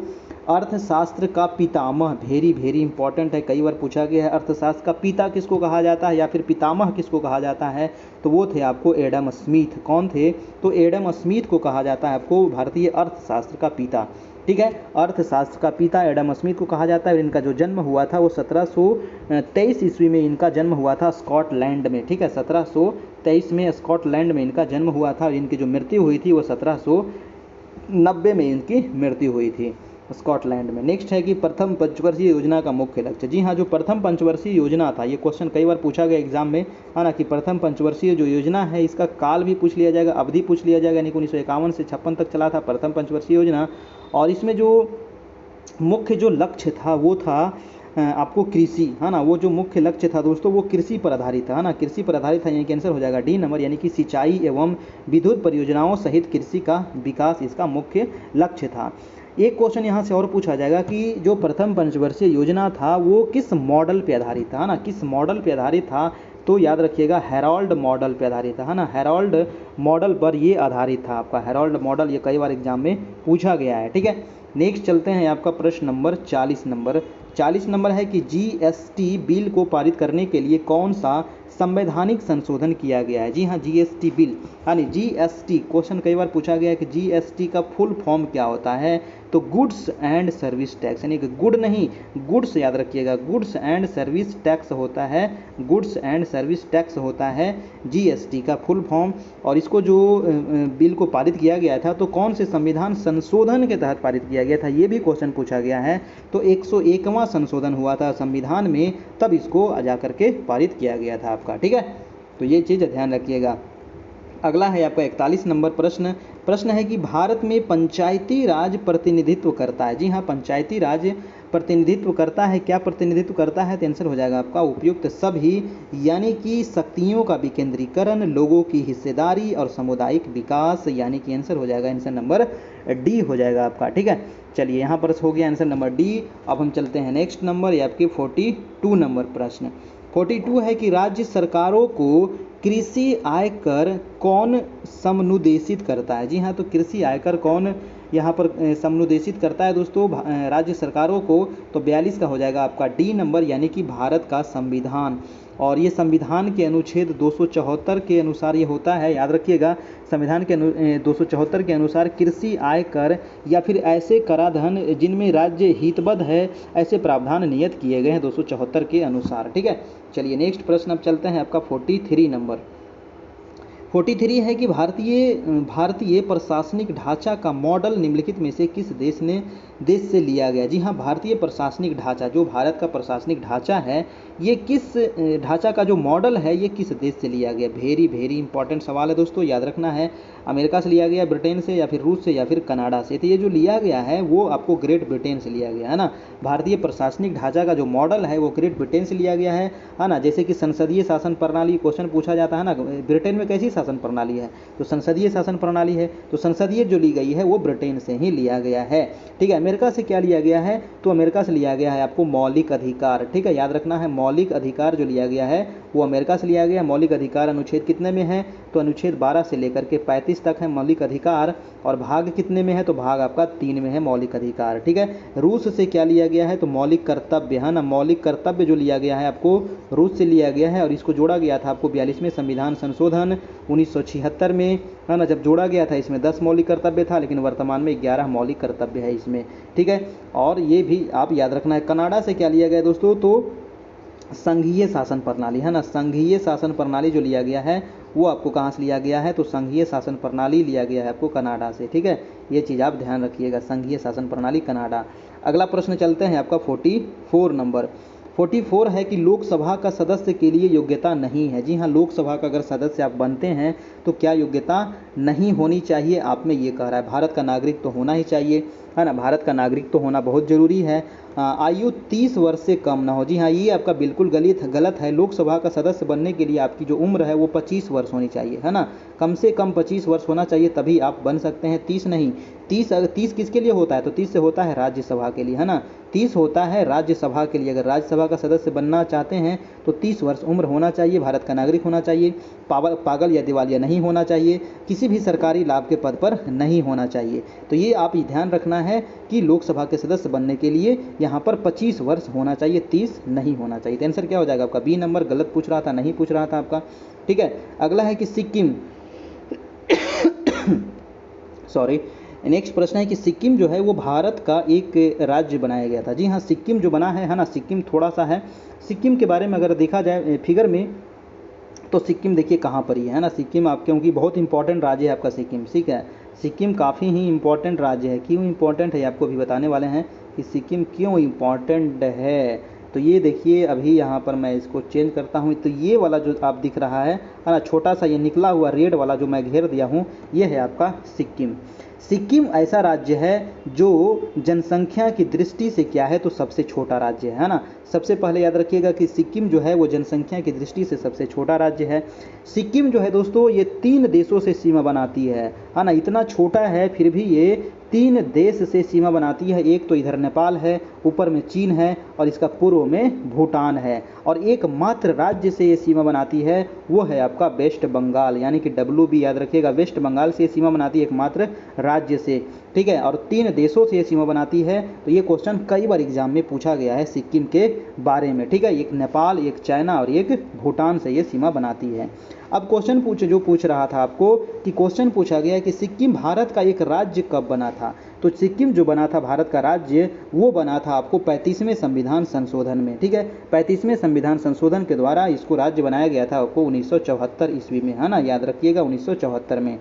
अर्थशास्त्र का पितामह, वेरी इंपॉर्टेंट है, कई बार पूछा गया है, अर्थशास्त्र का पिता किसको कहा जाता है या फिर पितामह किसको कहा जाता है? तो वो थे आपको एडम स्मिथ। कौन थे? तो एडम स्मिथ को कहा जाता है आपको भारतीय अर्थशास्त्र का पिता। ठीक है। अर्थशास्त्र का पिता एडम स्मिथ को कहा जाता है और इनका जो जन्म हुआ था वो 1723 ईस्वी में इनका जन्म हुआ था स्कॉटलैंड में। ठीक है, 1723 में स्कॉटलैंड में इनका जन्म हुआ था और इनकी जो मृत्यु हुई थी वो 1790 में इनकी मृत्यु हुई थी स्कॉटलैंड में। नेक्स्ट है कि प्रथम पंचवर्षीय योजना का मुख्य लक्ष्य। जी हाँ, जो प्रथम पंचवर्षीय योजना था, ये क्वेश्चन कई बार पूछा गया एग्जाम में, है ना, कि प्रथम पंचवर्षीय जो योजना है इसका काल भी पूछ लिया जाएगा, अवधि पूछ लिया जाएगा, यानी 1951 से 56 तक चला था प्रथम पंचवर्षीय योजना। और इसमें जो मुख्य जो लक्ष्य था वो था आपको कृषि, है ना, वो जो मुख्य लक्ष्य था दोस्तों वो कृषि पर आधारित था, है ना, कृषि पर आधारित था, यानी कि आंसर हो जाएगा डी नंबर, यानी कि सिंचाई एवं विद्युत परियोजनाओं सहित कृषि का विकास इसका मुख्य लक्ष्य था। एक क्वेश्चन यहाँ से और पूछा जाएगा कि जो प्रथम पंचवर्षीय योजना था वो किस मॉडल पे आधारित था, है ना, किस मॉडल पे आधारित था, तो याद रखिएगा हेराल्ड मॉडल पे आधारित था, है ना, हेराल्ड मॉडल पर ये आधारित था आपका हेराल्ड मॉडल, ये कई बार एग्जाम में पूछा गया है। ठीक है, नेक्स्ट चलते हैं आपका प्रश्न नंबर 40 नंबर है कि जीएसटी बिल को पारित करने के लिए कौन सा संवैधानिक संशोधन किया गया है। जी हाँ, जीएसटी बिल, यानी जीएसटी क्वेश्चन कई बार पूछा गया है कि जीएसटी का फुल फॉर्म क्या होता है, तो गुड्स एंड सर्विस टैक्स, यानी कि गुड नहीं गुड्स, याद रखिएगा, गुड्स एंड सर्विस टैक्स होता है, गुड्स एंड सर्विस टैक्स होता है जीएसटी का फुल फॉर्म। और इसको जो बिल को पारित किया गया था तो कौन से संविधान संशोधन के तहत पारित किया गया था, ये भी क्वेश्चन पूछा गया है। तो 101वां संशोधन हुआ था संविधान में, तब इसको जा करके पारित किया गया था आपका। ठीक है, तो ये चीज़ ध्यान रखिएगा। अगला है आपका 41 नंबर प्रश्न है कि भारत में पंचायती राज प्रतिनिधित्व करता है। जी हाँ, पंचायती राज प्रतिनिधित्व करता है, क्या प्रतिनिधित्व करता है, तो आंसर हो जाएगा आपका उपयुक्त सभी, यानी कि शक्तियों का विकेंद्रीकरण, लोगों की हिस्सेदारी और सामुदायिक विकास, यानी कि आंसर हो जाएगा आंसर नंबर डी हो जाएगा आपका। ठीक है, चलिए यहाँ पर हो गया आंसर नंबर डी। अब हम चलते हैं नेक्स्ट नंबर, ये आपके 42 नंबर प्रश्न। 42 है कि राज्य सरकारों को कृषि आयकर कौन समनुदेशित करता है। जी हाँ, तो कृषि आयकर कौन यहाँ पर समनुदेशित करता है दोस्तों राज्य सरकारों को, तो 42 का हो जाएगा आपका डी नंबर, यानी कि भारत का संविधान। और ये संविधान के अनुच्छेद 274 के अनुसार ये होता है, याद रखिएगा, संविधान के 274 के अनुसार कृषि आयकर या फिर ऐसे कराधान जिनमें राज्य हितबद्ध है, ऐसे प्रावधान नियत किए गए हैं 274 के अनुसार। ठीक है, चलिए नेक्स्ट प्रश्न अब चलते हैं आपका 43 नंबर। 43 है कि भारतीय प्रशासनिक ढांचा का मॉडल निम्नलिखित में से किस देश से लिया गया। जी हाँ, भारतीय प्रशासनिक ढांचा, जो भारत का प्रशासनिक ढांचा है, ये किस ढांचा का जो मॉडल है ये किस देश से लिया गया। वेरी वेरी इंपॉर्टेंट सवाल है दोस्तों, याद रखना है, अमेरिका से लिया गया, ब्रिटेन से, या फिर रूस से, या फिर कनाडा से। तो ये जो लिया गया है वो आपको ग्रेट ब्रिटेन से लिया गया है ना। भारतीय प्रशासनिक ढांचा का जो मॉडल है वो ग्रेट ब्रिटेन से लिया गया है ना। जैसे कि संसदीय शासन प्रणाली क्वेश्चन पूछा जाता है ना, ब्रिटेन में कैसी शासन प्रणाली है, तो संसदीय शासन प्रणाली है, तो संसदीय जो ली गई है वो ब्रिटेन से ही लिया गया है। ठीक है, अमेरिका से क्या लिया गया है, तो अमेरिका से लिया गया है आपको मौलिक अधिकार। ठीक है, याद रखना है, मौलिक अधिकार जो लिया गया है वो अमेरिका से लिया गया। मौलिक अधिकार अनुच्छेद कितने में है, तो अनुच्छेद 12 से लेकर के 35 तक है मौलिक अधिकार, और भाग कितने में है, तो भाग आपका 3 में है मौलिक अधिकार। ठीक है, रूस से क्या लिया गया है, तो मौलिक कर्तव्य, है ना, मौलिक कर्तव्य जो लिया गया है आपको रूस से लिया गया है, और इसको जोड़ा गया था आपको 42वें संविधान संशोधन 1976 में, है ना, जब जोड़ा गया था इसमें 10 मौलिक कर्तव्य था, लेकिन वर्तमान में 11 मौलिक कर्तव्य है इसमें। ठीक है, और ये भी आप याद रखना है। कनाडा से क्या लिया गया दोस्तों, तो संघीय शासन प्रणाली, है ना, संघीय शासन प्रणाली जो लिया गया है वो आपको कहाँ से लिया गया है, तो संघीय शासन प्रणाली लिया गया है आपको कनाडा से। ठीक है, ये चीज़ आप ध्यान रखिएगा, संघीय शासन प्रणाली कनाडा। अगला प्रश्न चलते हैं आपका 44 नंबर। 44 है कि लोकसभा का सदस्य के लिए योग्यता नहीं है। जी हाँ, लोकसभा का अगर सदस्य आप बनते हैं तो क्या योग्यता नहीं होनी चाहिए, आप में ये कह रहा है। भारत का नागरिक तो होना ही चाहिए, है ना, भारत का नागरिक तो होना बहुत ज़रूरी है। आयु 30 वर्ष से कम ना हो। जी हाँ, ये आपका बिल्कुल गलत है। लोकसभा का सदस्य बनने के लिए आपकी जो उम्र है वो 25 वर्ष होनी चाहिए, है ना, कम से कम 25 वर्ष होना चाहिए, तभी आप बन सकते हैं, 30 नहीं। 30 किसके लिए होता है, तो 30 से होता है राज्यसभा के लिए, है ना, 30 होता है राज्यसभा के लिए। अगर राज्यसभा का सदस्य बनना चाहते हैं तो 30 वर्ष उम्र होना चाहिए, भारत का नागरिक होना चाहिए, पागल या दिवालिया नहीं होना चाहिए, किसी भी सरकारी लाभ के पद पर नहीं होना चाहिए। तो ये आप ध्यान रखना है कि लोकसभा के सदस्य बनने के लिए यहाँ पर 25 वर्ष होना चाहिए, 30 नहीं होना चाहिए। तो आंसर क्या हो जाएगा आपका बी नंबर। गलत पूछ रहा था, नहीं पूछ रहा था आपका। ठीक है, अगला है कि सिक्किम सॉरी नेक्स्ट प्रश्न है कि सिक्किम जो है वो भारत का एक राज्य बनाया गया था। जी हाँ, सिक्किम जो बना है ना, सिक्किम थोड़ा सा है। सिक्किम के बारे में अगर देखा जाए फिगर में, तो सिक्किम देखिए कहाँ पर ही है ना, सिक्किम आप, क्योंकि बहुत इंपॉर्टेंट राज्य है आपका सिक्किम, ठीक है। सिक्किम काफ़ी ही इंपॉर्टेंट राज्य है। क्यों इंपॉर्टेंट है आपको भी बताने वाले हैं कि सिक्किम क्यों इंपॉर्टेंट है। तो ये देखिए, अभी यहाँ पर मैं इसको चेंज करता हूँ, तो ये वाला जो आप दिख रहा है ना, छोटा सा ये निकला हुआ रेड वाला जो मैं घेर दिया हूँ, ये है आपका सिक्किम। सिक्किम ऐसा राज्य है जो जनसंख्या की दृष्टि से क्या है, तो सबसे छोटा राज्य है ना। सबसे पहले याद रखिएगा कि सिक्किम जो है वो जनसंख्या की दृष्टि से सबसे छोटा राज्य है। सिक्किम जो है दोस्तों ये 3 देशों से सीमा बनाती है ना। इतना छोटा है फिर भी ये 3 देश से सीमा बनाती है। एक तो इधर नेपाल है, ऊपर में चीन है, और इसका पूर्व में भूटान है। और एकमात्र राज्य से ये सीमा बनाती है, वो है आपका वेस्ट बंगाल, यानी कि WB याद रखिएगा, वेस्ट बंगाल से ये सीमा बनाती है एकमात्र राज्य से, ठीक है। और 3 देशों से ये सीमा बनाती है। तो ये क्वेश्चन कई बार एग्जाम में पूछा गया है सिक्किम के बारे में, ठीक है। एक नेपाल, एक चाइना और एक भूटान से ये सीमा बनाती है। अब क्वेश्चन पूछ रहा था आपको कि क्वेश्चन पूछा गया कि सिक्किम भारत का एक राज्य कब बना था। तो सिक्किम जो बना था भारत का राज्य, वो बना था आपको 35वें संविधान संशोधन में, ठीक है। 35वें संविधान संशोधन के द्वारा इसको राज्य बनाया गया था आपको 1974 ईस्वी में, है ना, याद रखिएगा 1974 में।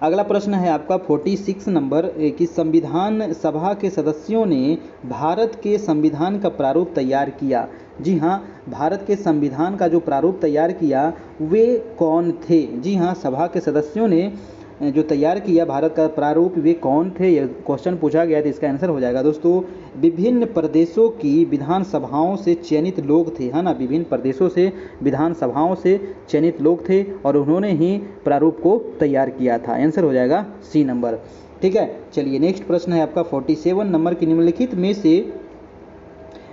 अगला प्रश्न है आपका 46 नंबर कि संविधान सभा के सदस्यों ने भारत के संविधान का प्रारूप तैयार किया। जी हाँ, भारत के संविधान का जो प्रारूप तैयार किया वे कौन थे। जी हाँ, सभा के सदस्यों ने जो तैयार किया भारत का प्रारूप, वे कौन थे, ये क्वेश्चन पूछा गया। तो इसका आंसर हो जाएगा दोस्तों, विभिन्न प्रदेशों की विधानसभाओं से चयनित लोग थे, है ना। विभिन्न प्रदेशों से विधानसभाओं से चयनित लोग थे और उन्होंने ही प्रारूप को तैयार किया था। आंसर हो जाएगा C नंबर, ठीक है। चलिए नेक्स्ट प्रश्न है आपका 47 नंबर की निम्नलिखित में से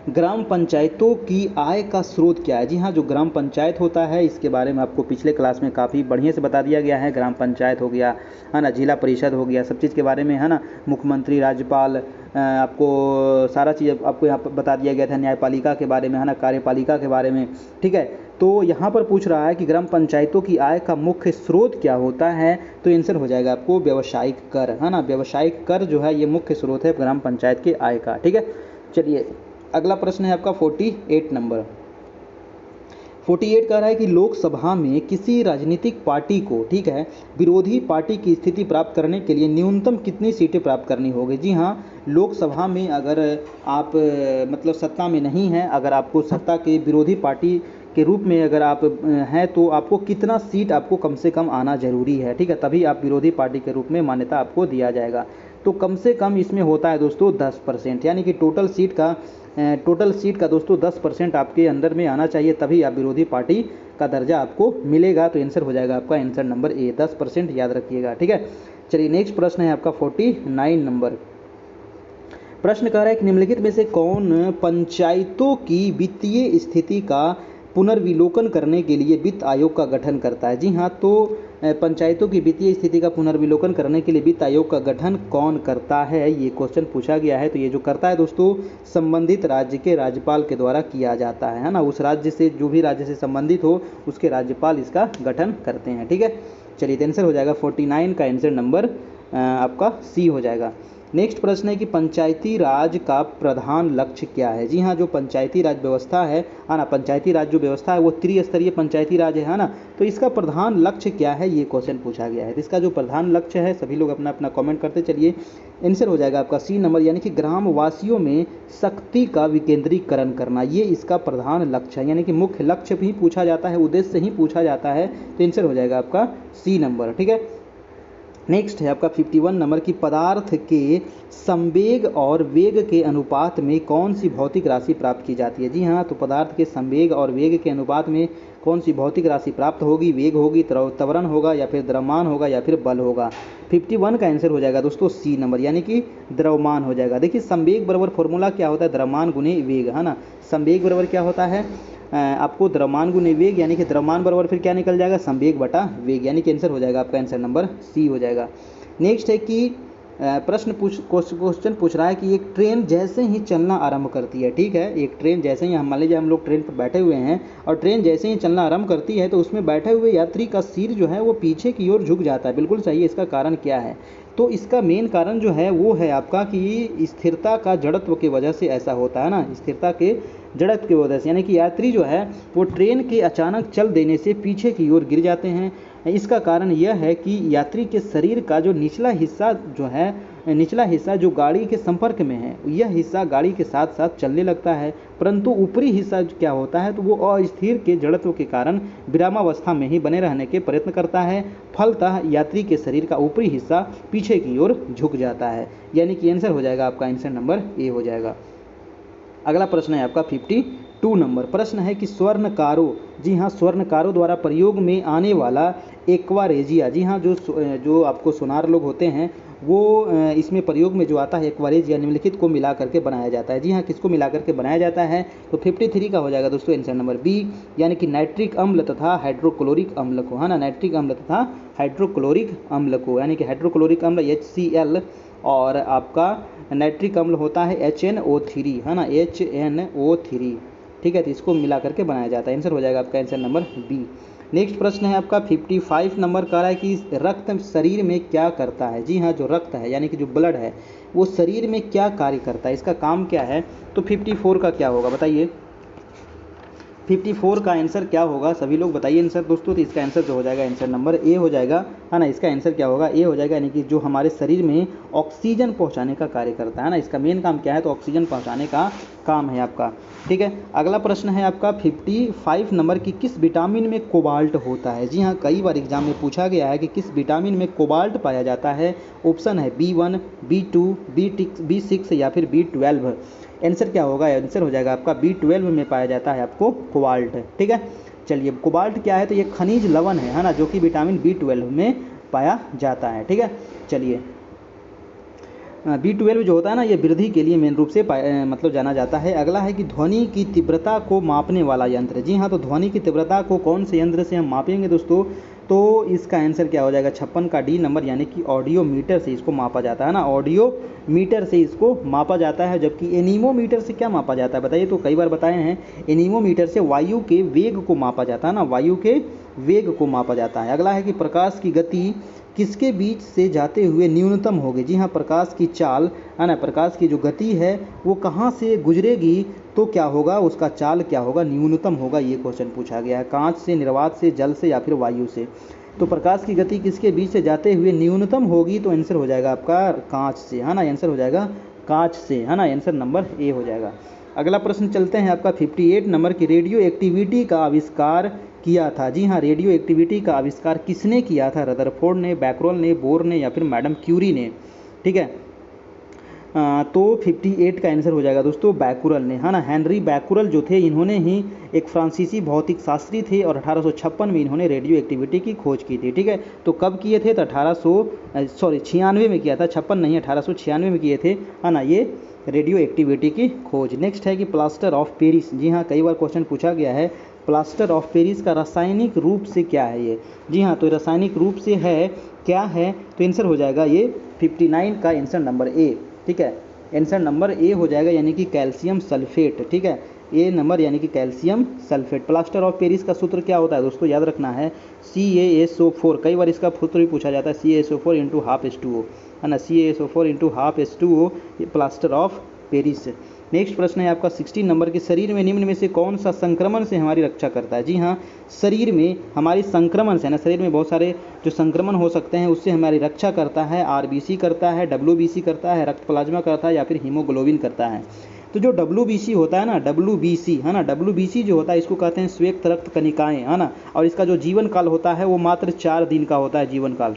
ग्राम पंचायतों की आय का स्रोत क्या है। जी हाँ, जो ग्राम पंचायत होता है इसके बारे में आपको पिछले क्लास में काफ़ी बढ़िया से बता दिया गया है। ग्राम पंचायत हो गया, है ना, जिला परिषद हो गया, सब चीज़ के बारे में, है ना, मुख्यमंत्री, राज्यपाल, आपको सारा चीज़ आपको यहाँ पर बता दिया गया था। न्यायपालिका के बारे में, है ना, कार्यपालिका के बारे में, ठीक है। तो यहाँ पर पूछ रहा है कि ग्राम पंचायतों की आय का मुख्य स्रोत क्या होता है। तो आंसर हो जाएगा आपको व्यावसायिक कर, है ना। व्यावसायिक कर जो है ये मुख्य स्रोत है ग्राम पंचायत के आय का, ठीक है। चलिए अगला प्रश्न है आपका 48 नंबर। 48 कह रहा है कि लोकसभा में किसी राजनीतिक पार्टी को, ठीक है, विरोधी पार्टी की स्थिति प्राप्त करने के लिए न्यूनतम कितनी सीटें प्राप्त करनी होगी। जी हाँ, लोकसभा में अगर आप मतलब सत्ता में नहीं हैं, अगर आपको सत्ता के विरोधी पार्टी के रूप में अगर आप हैं, तो आपको कितना सीट आपको कम से कम आना जरूरी है, ठीक है, तभी आप विरोधी पार्टी के रूप में मान्यता आपको दिया जाएगा। तो कम से कम इसमें होता है दोस्तों 10%, यानी कि टोटल सीट का दोस्तों 10% आपके अंदर में आना चाहिए, तभी आप विरोधी पार्टी का दर्जा आपको मिलेगा। तो आंसर हो जाएगा आपका आंसर नंबर A, 10% याद रखिएगा, ठीक है। चलिए नेक्स्ट प्रश्न है आपका 49 नंबर। प्रश्न कह रहा है कि निम्नलिखित में से कौन पंचायतों की वित्तीय स्थिति का पुनर्विलोकन करने के लिए वित्त आयोग का गठन करता है। जी हाँ, तो पंचायतों की वित्तीय स्थिति का पुनर्विलोकन करने के लिए वित्त आयोग का गठन कौन करता है, ये क्वेश्चन पूछा गया है। तो ये जो करता है दोस्तों, संबंधित राज्य के राज्यपाल के द्वारा किया जाता है ना। उस राज्य से, जो भी राज्य से संबंधित हो, उसके राज्यपाल इसका गठन करते हैं, ठीक है। चलिए आंसर हो जाएगा 49 का आंसर नंबर आपका C हो जाएगा। नेक्स्ट प्रश्न है कि पंचायती राज का प्रधान लक्ष्य क्या है। जी हाँ, जो पंचायती राज व्यवस्था है ना, पंचायती राज जो व्यवस्था है वो त्रिस्तरीय पंचायती राज है ना। तो इसका प्रधान लक्ष्य क्या है, ये क्वेश्चन पूछा गया है। तो इसका जो प्रधान लक्ष्य है, सभी लोग अपना अपना कमेंट करते चलिए। आंसर हो जाएगा आपका C नंबर, यानी कि ग्राम वासियों में शक्ति का विकेंद्रीकरण करना, ये इसका प्रधान लक्ष्य है। यानी कि मुख्य लक्ष्य भी पूछा जाता है, उद्देश्य ही पूछा जाता है। तो आंसर हो जाएगा आपका C नंबर, ठीक है। नेक्स्ट है आपका 51 नंबर की पदार्थ के संवेग और वेग के अनुपात में कौन सी भौतिक राशि प्राप्त की जाती है। जी हाँ, तो पदार्थ के संवेग और वेग के अनुपात में कौन सी भौतिक राशि प्राप्त होगी। वेग होगी, त्वरण होगा, या फिर द्रव्यमान होगा, या फिर बल होगा। 51 का आंसर हो जाएगा दोस्तों C नंबर, यानी कि द्रव्यमान हो जाएगा। देखिए संवेग बराबर फॉर्मूला क्या होता है, द्रव्यमान गुने वेग, है ना। संवेग बराबर क्या होता है आपको, द्रव्यमान गुने वेग, यानी कि द्रव्यमान बराबर फिर क्या निकल जाएगा, संवेग बटा वेग, यानी कि आंसर हो जाएगा आपका आंसर नंबर C हो जाएगा। नेक्स्ट है कि क्वेश्चन पूछ रहा है कि एक ट्रेन जैसे ही चलना आरंभ करती है, ठीक है, एक ट्रेन जैसे ही, मान लीजिए हम लोग ट्रेन पर बैठे हुए हैं और ट्रेन जैसे ही चलना आरंभ करती है, तो उसमें बैठे हुए यात्री का सिर जो है वो पीछे की ओर झुक जाता है। बिल्कुल सही है, इसका कारण क्या है। तो इसका मेन कारण जो है वो है आपका कि स्थिरता का जड़त्व की वजह से ऐसा होता है ना, स्थिरता के जड़त्व की वजह से, यानी कि यात्री जो है वो ट्रेन के अचानक चल देने से पीछे की ओर गिर जाते हैं। इसका कारण यह है कि यात्री के शरीर का जो निचला हिस्सा जो है, निचला हिस्सा जो गाड़ी के संपर्क में है, यह हिस्सा गाड़ी के साथ साथ चलने लगता है, परंतु ऊपरी हिस्सा क्या होता है तो वो अस्थिर के जड़त्व के कारण विरामावस्था में ही बने रहने के प्रयत्न करता है। फलतः यात्री के शरीर का ऊपरी हिस्सा पीछे की ओर झुक जाता है, यानी कि आंसर हो जाएगा आपका, आंसर नंबर ए हो जाएगा। अगला प्रश्न है आपका 52 नंबर प्रश्न है कि स्वर्णकारों, जी हाँ, स्वर्णकारों द्वारा प्रयोग में आने वाला एक्वारेजिया, जी हाँ, जो आपको सोनार लोग होते हैं वो इसमें प्रयोग में जो आता है एक्वारेजिया निम्नलिखित को मिला करके बनाया जाता है। जी हाँ, किसको मिला करके बनाया जाता है तो 53 का हो जाएगा दोस्तों आंसर नंबर बी, यानी कि नाइट्रिक अम्ल तथा हाइड्रोक्लोरिक अम्ल को, है ना, नाइट्रिक अम्ल तथा हाइड्रोक्लोरिक अम्ल को, यानी कि हाइड्रोक्लोरिक अम्ल HCl और आपका नाइट्रिक अम्ल होता है HNO3, है ना, HNO3, ठीक है, तो इसको मिला करके बनाया जाता है। आंसर हो जाएगा आपका आंसर नंबर बी। नेक्स्ट प्रश्न है आपका 55 नंबर का है कि रक्त शरीर में क्या करता है। जी हाँ, जो रक्त है यानी कि जो ब्लड है वो शरीर में क्या कार्य करता है, इसका काम क्या है, तो 54 का क्या होगा बताइए, 54 का आंसर क्या होगा, सभी लोग बताइए आंसर दोस्तों। तो इसका आंसर जो हो जाएगा आंसर नंबर ए हो जाएगा, है ना, इसका आंसर क्या होगा, ए हो जाएगा, यानी कि जो हमारे शरीर में ऑक्सीजन पहुंचाने का कार्य करता है ना, इसका मेन काम क्या है तो ऑक्सीजन पहुंचाने का काम है आपका। ठीक है, अगला प्रश्न है आपका 55 नंबर की किस विटामिन में कोबाल्ट होता है। जी हाँ, कई बार एग्जाम में पूछा गया है कि किस विटामिन में कोबाल्ट पाया जाता है। ऑप्शन है B1, B2, B6 या फिर B12। आंसर क्या होगा, आंसर हो जाएगा आपका B12 में पाया जाता है आपको कोबाल्ट। ठीक है, चलिए कोबाल्ट क्या है तो ये खनिज लवण है ना, जो कि विटामिन B12 में पाया जाता है। ठीक है, चलिए B12 जो होता है ना ये वृद्धि के लिए मेन रूप से मतलब जाना जाता है। अगला है कि ध्वनि की तीव्रता को मापने वाला यंत्र। जी हाँ, तो ध्वनि की तीव्रता को कौन से यंत्र से हम मापेंगे दोस्तों, तो इसका आंसर क्या हो जाएगा 56 का डी नंबर, यानी कि ऑडियो मीटर से इसको मापा जाता है ना, ऑडियो मीटर से इसको मापा जाता है। जबकि एनीमोमीटर से क्या मापा जाता है बताइए, तो कई बार बताए हैं एनीमोमीटर से वायु के वेग को मापा जाता है ना, वायु के वेग को मापा जाता है। अगला है कि प्रकाश की गति किसके बीच से जाते हुए न्यूनतम होगी। जी हाँ, प्रकाश की चाल है ना, प्रकाश की जो गति है वो कहाँ से गुजरेगी तो क्या होगा, उसका चाल क्या होगा, न्यूनतम होगा। ये क्वेश्चन पूछा गया है, कांच से, निर्वात से, जल से या फिर वायु से। तो प्रकाश की गति किसके बीच से जाते हुए न्यूनतम होगी, तो आंसर हो जाएगा आपका कांच से, है ना, आंसर हो जाएगा कांच से, है ना, आंसर नंबर ए हो जाएगा। अगला प्रश्न चलते हैं आपका 58 नंबर की रेडियो एक्टिविटी का आविष्कार किया था। जी हाँ, रेडियो एक्टिविटी का आविष्कार किसने किया था, रदरफोर्ड ने, बैकरोल ने, बोर ने या फिर मैडम क्यूरी ने। ठीक है, तो 58 का आंसर हो जाएगा दोस्तों बैकुरल ने, है ना, हेनरी बैकुरल जो थे इन्होंने ही एक फ्रांसीसी भौतिक शास्त्री थे और 1856 में इन्होंने रेडियो एक्टिविटी की खोज की थी। ठीक है, तो कब किए थे तो 96 में किया था, 56 नहीं 1896 में किए थे, है ना, ये रेडियो एक्टिविटी की खोज। नेक्स्ट है कि प्लास्टर ऑफ पेरिस। जी हाँ, कई बार क्वेश्चन पूछा गया है प्लास्टर ऑफ पेरिस का रासायनिक रूप से क्या है ये। जी हाँ, तो रासायनिक रूप से है क्या है, तो आंसर हो जाएगा ये 59 का आंसर नंबर ए। ठीक है, आंसर नंबर ए हो जाएगा, यानी कि कैल्शियम सल्फेट। ठीक है, ए नंबर यानी कि calcium sulphate. Plaster of Paris का सूत्र क्या होता है दोस्तों, याद रखना है CaSO4। कई बार इसका सूत्र भी पूछा जाता है CaSO4 × 12H2O, है ना, CaSO4 × 12H2O plaster of Paris. Next प्रश्न है आपका 16 नंबर के शरीर में निम्न में से कौन सा संक्रमण से हमारी रक्षा करता है। जी हाँ, शरीर में हमारी संक्रमण से, ना, शरीर में बहुत सारे जो संक्रमण हो सकते हैं उससे हमारी रक्षा करता है। RBC करता है, WBC करता है, रक्त प्लाज्मा करता है या फिर हीमोग्लोबिन करता है। तो जो WBC होता है ना, WBC, है ना, WBC जो होता है इसको कहते हैं श्वेत रक्त कणिकाएं, है ना, और इसका जो जीवन काल होता है वो मात्र 4 दिन का होता है जीवन काल।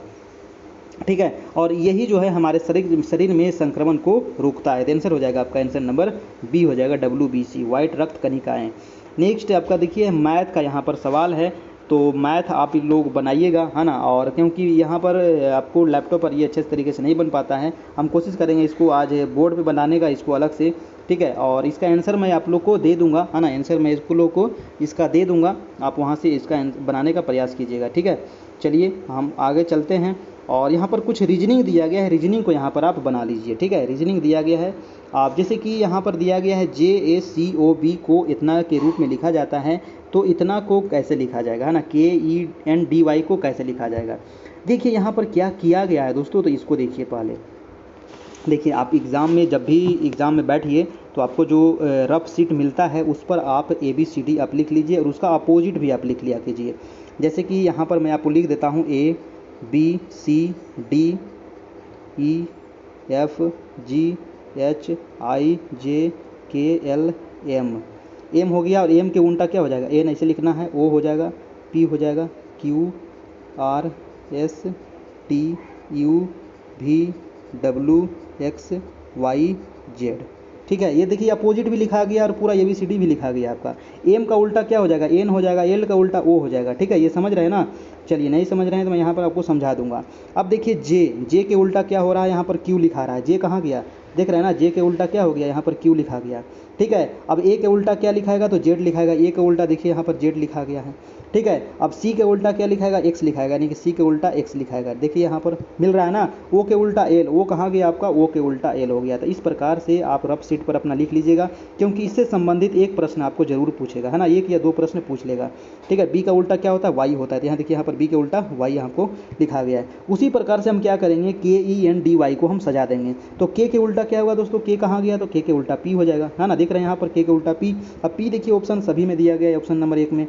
ठीक है, और यही जो है हमारे शरीर में संक्रमण को रोकता है। आंसर हो जाएगा आपका आंसर नंबर बी हो जाएगा WBC, वाइट रक्त कणिकाएं। नेक्स्ट आपका देखिए मैथ का यहाँ पर सवाल है, तो मैथ आप लोग बनाइएगा, है ना, और क्योंकि यहाँ पर आपको लैपटॉप पर ये अच्छे तरीके से नहीं बन पाता है, हम कोशिश करेंगे इसको आज बोर्ड पे बनाने का, इसको अलग से। ठीक है, और इसका आंसर मैं आप लोग को दे दूंगा, है ना, आंसर मैं इसको लोग को इसका दे दूंगा, आप वहाँ से इसका बनाने का प्रयास कीजिएगा। ठीक है, चलिए हम आगे चलते हैं, और यहाँ पर कुछ रीजनिंग दिया गया है, रीजनिंग को यहाँ पर आप बना लीजिए। ठीक है, रीजनिंग दिया गया है आप, जैसे कि यहाँ पर दिया गया है JACOB को इतना के रूप में लिखा जाता है, तो इतना को कैसे लिखा जाएगा, है ना, KENDY को कैसे लिखा जाएगा। देखिए यहाँ पर क्या किया गया है दोस्तों, तो इसको देखिए पहले। देखिए आप एग्ज़ाम में जब भी एग्ज़ाम में बैठिए तो आपको जो रफ शीट मिलता है उस पर आप ABCD आप लिख लीजिए और उसका अपोजिट भी आप लिख लिया कीजिए। जैसे कि यहाँ पर मैं आपको लिख देता हूँ ABCDEFGHIJKLM। एम हो गया, और एम के उल्टा क्या हो जाएगा, एन ऐसे लिखना है, ओ हो जाएगा, पी हो जाएगा, QRSTUVWXYZ। ठीक है, ये देखिए अपोजिट भी लिखा गया और पूरा ABCD भी लिखा गया आपका। एम का उल्टा क्या हो जाएगा, एन हो जाएगा, एल का उल्टा ओ हो जाएगा। ठीक है, ये समझ रहे हैं ना। चलिए नहीं समझ रहे हैं तो मैं यहाँ पर आपको समझा दूंगा। अब देखिए जे के उल्टा क्या हो रहा है, यहाँ पर क्यू लिखा रहा है। जे कहाँ गया, देख रहे हैं ना, जे के उल्टा क्या हो गया, यहाँ पर क्यू लिखा गया। ठीक है, अब ए के उल्टा क्या लिखाएगा, तो जेड लिखाएगा। ए के उल्टा देखिए यहाँ पर जेड लिखा गया है। ठीक है, अब सी के उल्टा क्या लिखाएगा, एक्स लिखाएगा, यानी कि सी के उल्टा एक्स लिखाएगा। देखिए यहाँ पर मिल रहा है ना। ओ के उल्टा एल, ओ कहाँ गया आपका, ओ के उल्टा एल हो गया। तो इस प्रकार से आप रफ शीट पर अपना लिख लीजिएगा, क्योंकि इससे संबंधित एक प्रश्न आपको जरूर पूछेगा, है ना, एक या दो प्रश्न पूछ लेगा। ठीक है, बी का उल्टा क्या होता है, वाई होता है। तो यहाँ देखिए यहाँ पर बी के उल्टा वाई आपको लिखा गया है। उसी प्रकार से हम क्या करेंगे, KENDY को हम सजा देंगे। तो के उल्टा क्या होगा दोस्तों, के कहाँ गया, तो के उल्टा पी हो जाएगा, है ना। देख रहे हैं यहाँ पर के उल्टा पी। अब पी देखिए ऑप्शन सभी में दिया गया है, ऑप्शन नंबर 1 में,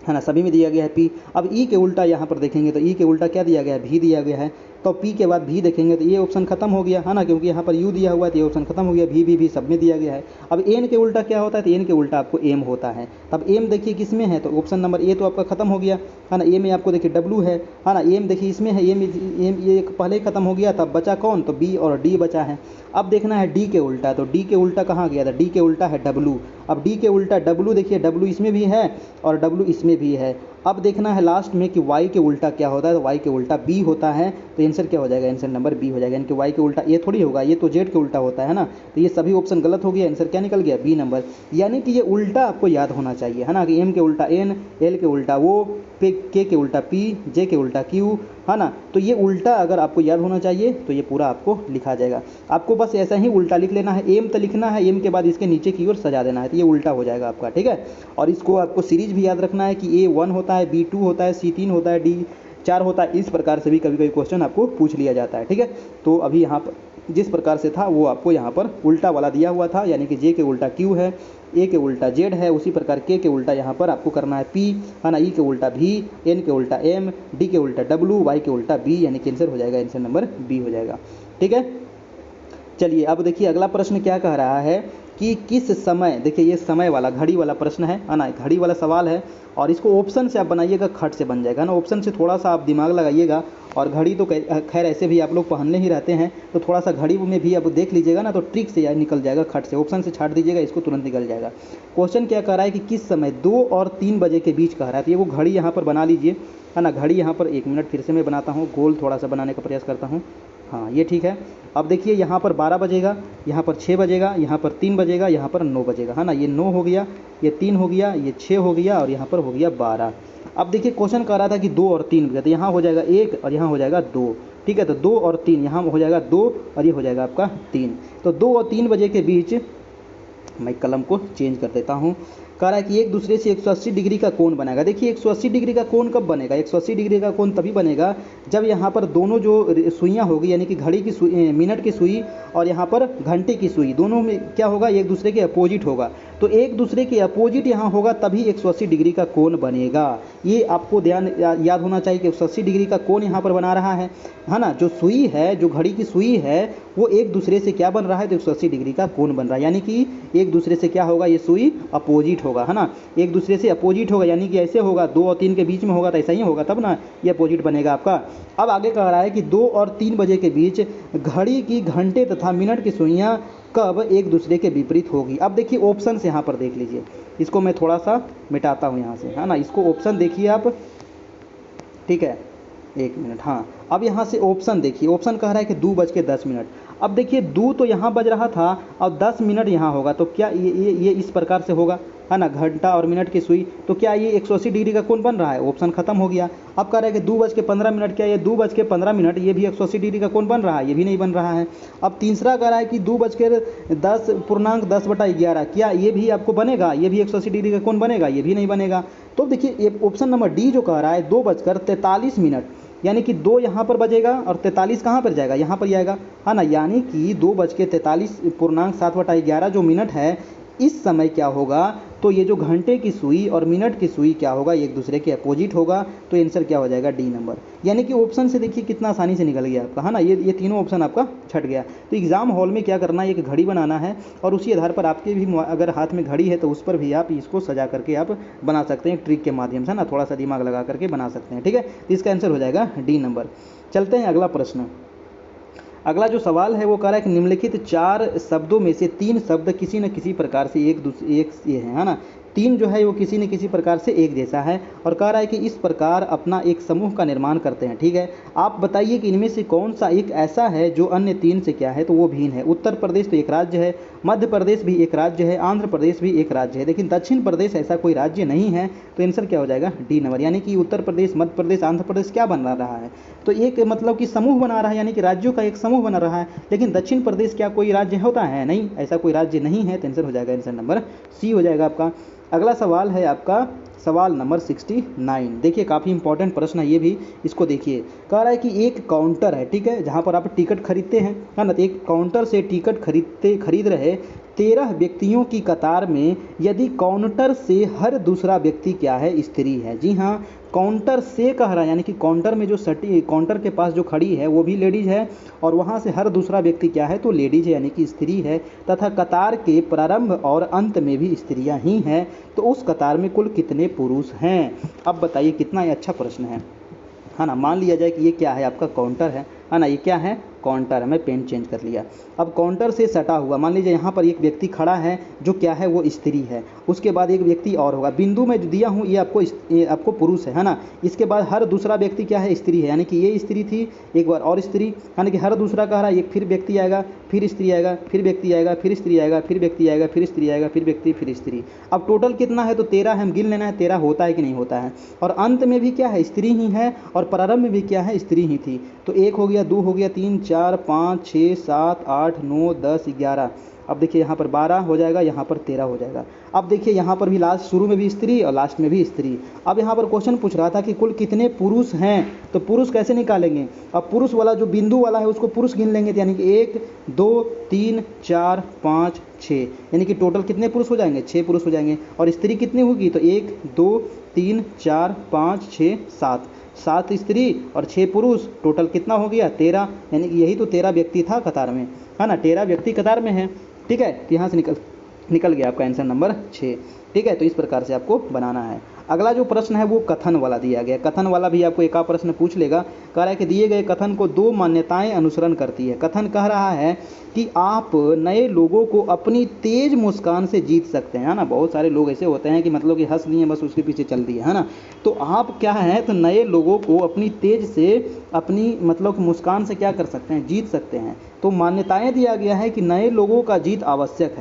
है ना, सभी में दिया गया है पी। अब ई के उल्टा यहाँ पर देखेंगे तो ई के उल्टा क्या दिया गया है, भी दिया गया है। तो पी के बाद भी देखेंगे तो ये ऑप्शन खत्म हो गया, है ना, क्योंकि यहाँ पर यू दिया हुआ है तो ये ऑप्शन खत्म हो गया। भी सब में दिया गया है। अब एन के उल्टा क्या होता है, तो एन के उल्टा आपको एम होता है। अब एम देखिए किस में है, तो ऑप्शन नंबर ए तो आपका खत्म हो गया, है ना। ए में आपको देखिए डब्लू है ना। एम देखिए इसमें है, एम ये पहले ही खत्म हो गया, तब बचा कौन, तो बी और डी बचा है। अब देखना है डी के उल्टा, तो डी के उल्टा कहाँ गया था, डी के उल्टा है डब्लू। अब डी के उल्टा डब्लू, देखिए डब्लू इसमें भी है और डब्लू इसमें भी है। अब देखना है लास्ट में कि वाई के उल्टा क्या होता है, तो वाई के उल्टा बी होता है। तो आंसर क्या हो जाएगा, आंसर नंबर बी हो जाएगा। यानी कि वाई के उल्टा ये थोड़ी होगा, ये तो जेड के उल्टा होता है ना। तो ये सभी ऑप्शन गलत हो गया, आंसर क्या निकल गया, बी नंबर। यानी कि ये उल्टा आपको याद होना चाहिए, है ना, कि एम के उल्टा एन, एल के उल्टा वो, के उल्टा पी, जे के उल्टा क्यू, है ना। तो ये उल्टा अगर आपको याद होना चाहिए तो ये पूरा आपको लिखा जाएगा। आपको बस ऐसा ही उल्टा लिख लेना है, एम तो लिखना है, एम के बाद इसके नीचे की ओर सजा देना है, तो ये उल्टा हो जाएगा आपका। ठीक है, और इसको आपको सीरीज भी याद रखना है कि A1 होता है, B2 होता है, C3 होता है, D4 होता है। इस प्रकार से भी कभी कभी क्वेश्चन आपको पूछ लिया जाता है। ठीक है, तो अभी यहाँ पर जिस प्रकार से था वो आपको यहाँ पर उल्टा वाला दिया हुआ था, यानी कि जे के उल्टा क्यू है, ए के उल्टा जेड है, उसी प्रकार के उल्टा यहाँ पर आपको करना है पी, है ना, ई के उल्टा भी, एन के उल्टा एम, डी के उल्टा डब्लू, वाई के उल्टा बी, यानी कि आंसर हो जाएगा, आंसर नंबर बी हो जाएगा। ठीक है, चलिए अब देखिए अगला प्रश्न क्या कह रहा है कि किस समय, देखिए ये समय वाला घड़ी वाला प्रश्न है ना, घड़ी वाला सवाल है। और इसको ऑप्शन से आप बनाइएगा, खट से बन जाएगा ना। ऑप्शन से थोड़ा सा आप दिमाग लगाइएगा, और घड़ी तो खैर ऐसे भी आप लोग पहनने ही रहते हैं, तो थोड़ा सा घड़ी में भी आप देख लीजिएगा ना, तो ट्रिक से यार निकल जाएगा, खट से। ऑप्शन से छाट दीजिएगा, इसको तुरंत निकल जाएगा। क्वेश्चन क्या कह रहा है कि किस समय 2 और 3 बजे के बीच कह रहा है। तो ये वो घड़ी यहाँ पर बना लीजिए, है ना। घड़ी यहाँ पर 1 मिनट फिर से मैं बनाता हूँ, गोल थोड़ा सा बनाने का प्रयास करता हूँ। हाँ ये ठीक है। अब देखिए यहाँ पर 12 बजेगा, यहाँ पर 6 बजेगा, यहाँ पर 3 बजेगा, यहाँ पर 9 बजेगा, है ना। ये 9 हो गया, ये 3 हो गया, ये 6 हो गया, और यहाँ पर हो गया 12। अब देखिए क्वेश्चन कह रहा था कि 2 और 3 बजे, तो यहाँ हो जाएगा 1 और यहाँ हो जाएगा 2। ठीक है, तो 2 और 3, यहाँ हो जाएगा 2 और ये हो जाएगा आपका 3। तो 2 और 3 बजे के बीच, मैं कलम को चेंज कर देता हूँ। कह रहा है कि एक दूसरे से 180 डिग्री का कोण बनेगा। देखिए 180 डिग्री का कोण कब बनेगा, 180 डिग्री का कोण तभी बनेगा जब यहाँ पर दोनों जो सुइयाँ होगी, यानी कि घड़ी की सुई, मिनट की सुई, और यहाँ पर घंटे की सुई, दोनों में क्या होगा, एक दूसरे के अपोजिट होगा। तो एक दूसरे के अपोजिट यहाँ होगा तभी 180 डिग्री का कोण बनेगा। ये आपको ध्यान याद होना चाहिए कि 180 डिग्री का कोण यहाँ पर बना रहा है ना। जो सुई है, जो घड़ी की सुई है, वो एक दूसरे से क्या बन रहा है, तो 180 डिग्री का कोण बन रहा है। यानी कि एक दूसरे से क्या होगा, ये सुई अपोजिट होगा, है ना, एक दूसरे से अपोजिट होगा। यानी कि ऐसे होगा, 2 और 3 के बीच में होगा तो ऐसा ही होगा, तब ना ये अपोजिट बनेगा आपका। अब आगे कह रहा है कि 2 और 3 बजे के बीच घड़ी की घंटे तथा मिनट की सुइयाँ कब एक दूसरे के विपरीत होगी। अब देखिए ऑप्शन से यहाँ पर देख लीजिए, इसको मैं थोड़ा सा मिटाता हूँ यहाँ से, है ना। इसको ऑप्शन देखिए आप, ठीक है, 1 मिनट। हाँ, अब यहाँ से ऑप्शन देखिए, ऑप्शन कह रहा है कि 2:10। अब देखिए 2 तो यहाँ बज रहा था और 10 मिनट यहाँ होगा, तो क्या ये इस प्रकार से होगा, है ना, घंटा और मिनट की सुई। तो क्या ये 180 डिग्री का कोण बन रहा है, ऑप्शन खत्म हो गया। अब कह रहा है कि 2:15, क्या ये 2:15 ये भी 180 डिग्री का कोण बन रहा है, ये भी नहीं बन रहा है। अब तीसरा कह रहा है कि 2:10.11, क्या ये भी आपको बनेगा, ये भी 180 डिग्री का कोण बनेगा, ये भी नहीं बनेगा। तो देखिए ऑप्शन नंबर डी जो कह रहा है 2:43 यानी कि 2 यहाँ पर बजेगा और 43 कहाँ पर जाएगा, यहाँ पर जाएगा, है ना। यानी कि 2:43.7/11 जो मिनट है, इस समय क्या होगा, तो ये जो घंटे की सुई और मिनट की सुई क्या होगा, एक दूसरे के अपोजिट होगा। तो आंसर क्या हो जाएगा, डी नंबर। यानी कि ऑप्शन से देखिए कितना आसानी से निकल गया आपका, है ना। ये तीनों ऑप्शन आपका छट गया। तो एग्जाम हॉल में क्या करना है, एक घड़ी बनाना है और उसी आधार पर आपके भी अगर हाथ में घड़ी है तो उस पर भी आप इसको सजा करके आप बना सकते हैं, ट्रिक के माध्यम से ना, थोड़ा सा दिमाग लगा करके बना सकते हैं, ठीक है। तो इसका आंसर हो जाएगा डी नंबर। चलते हैं अगला प्रश्न। अगला जो सवाल है वो कह रहा है कि निम्नलिखित 4 शब्दों में से 3 शब्द किसी न किसी प्रकार से एक ये है ना, 3 जो है वो किसी न किसी प्रकार से एक जैसा है और कह रहा है कि इस प्रकार अपना एक समूह का निर्माण करते हैं, ठीक है। आप बताइए कि इनमें से कौन सा एक ऐसा है जो अन्य 3 से क्या है, तो वो भिन्न है। उत्तर प्रदेश तो एक राज्य है, मध्य प्रदेश भी एक राज्य है, आंध्र प्रदेश भी एक राज्य है, लेकिन दक्षिण प्रदेश ऐसा कोई राज्य नहीं है। तो आंसर क्या हो जाएगा, डी नंबर। यानी कि उत्तर प्रदेश, मध्य प्रदेश, आंध्र प्रदेश क्या बना रहा है, तो एक मतलब कि समूह बना रहा है, यानी कि राज्यों का एक समूह बना रहा है। लेकिन दक्षिण प्रदेश क्या कोई राज्य होता है, नहीं, ऐसा कोई राज्य नहीं है। तो आंसर हो जाएगा, आंसर नंबर सी हो जाएगा आपका। अगला सवाल है आपका सवाल नंबर 69। देखिए काफ़ी इंपॉर्टेंट प्रश्न है ये भी, इसको देखिए। कह रहा है कि एक काउंटर है, ठीक है, जहाँ पर आप टिकट खरीदते हैं, है ना। तो एक काउंटर से टिकट खरीद रहे 13 व्यक्तियों की कतार में यदि काउंटर से हर दूसरा व्यक्ति क्या है, स्त्री है। जी हाँ, काउंटर से कह रहा है, यानी कि काउंटर में जो काउंटर के पास जो खड़ी है वो भी लेडीज है और वहाँ से हर दूसरा व्यक्ति क्या है, तो लेडीज है, यानी कि स्त्री है। तथा कतार के प्रारंभ और अंत में भी स्त्रियाँ ही हैं। तो उस कतार में कुल कितने पुरुष हैं। अब बताइए कितना ये अच्छा प्रश्न है ना। मान लिया जाए कि ये क्या है, आपका काउंटर है ना, ये क्या है, काउंटर है। मैं पेन चेंज कर लिया। अब काउंटर से सटा हुआ मान लीजिए यहाँ पर एक व्यक्ति खड़ा है जो क्या है, वो स्त्री है। उसके बाद एक व्यक्ति और होगा, बिंदु में जो दिया हूँ ये आपको पुरुष है ना। इसके बाद हर दूसरा व्यक्ति क्या है, स्त्री है, यानी कि ये स्त्री थी, एक बार और स्त्री, यानी कि हर दूसरा कह रहा है, एक फिर व्यक्ति आएगा, फिर स्त्री आएगा, फिर व्यक्ति आएगा, फिर स्त्री आएगा, फिर व्यक्ति आएगा, फिर स्त्री आएगा, फिर व्यक्ति, फिर स्त्री। अब टोटल कितना है, तो 13 है, हम गिन लेना है 13 होता है कि नहीं होता है। और अंत में भी क्या है, स्त्री ही है और प्रारंभ में भी क्या है, स्त्री ही थी। तो 1 हो गया, 2 हो गया, 3 4 5 6 7 8 9 10 11। अब देखिए यहाँ पर 12 हो जाएगा, यहाँ पर 13 हो जाएगा। अब देखिए यहाँ पर भी लास्ट, शुरू में भी स्त्री और लास्ट में भी स्त्री। अब यहाँ पर क्वेश्चन पूछ रहा था कि कुल कितने पुरुष हैं, तो पुरुष कैसे निकालेंगे। अब पुरुष वाला जो बिंदु वाला है उसको पुरुष गिन लेंगे, तो यानी कि 1 2 3 4 5 6, यानी कि टोटल कितने पुरुष हो जाएंगे, 6 पुरुष हो जाएंगे। और स्त्री कितनी होगी, तो 1 2 3 4 5 6 7 स्त्री और 6 पुरुष, टोटल कितना हो गया, 13। यानी कि यही तो 13 व्यक्ति था कतार में, है ना, 13 व्यक्ति कतार में है, ठीक है। तो यहाँ से निकल गया आपका आंसर नंबर 6, ठीक है। तो इस प्रकार से आपको बनाना है। अगला जो प्रश्न है वो कथन वाला दिया गया। कथन वाला भी आपको एक प्रश्न पूछ लेगा। कह रहा है कि दिए गए कथन को 2 मान्यताएं अनुसरण करती है। कथन कह रहा है कि आप नए लोगों को अपनी तेज मुस्कान से जीत सकते हैं, है ना। बहुत सारे लोग ऐसे होते हैं कि मतलब कि हंस लिए बस उसके पीछे चल दिए, है ना। तो आप क्या है, तो नए लोगों को अपनी तेज से, अपनी मतलब मुस्कान से क्या कर सकते हैं, जीत सकते हैं। तो मान्यताएं दिया गया है कि नए लोगों का जीत आवश्यक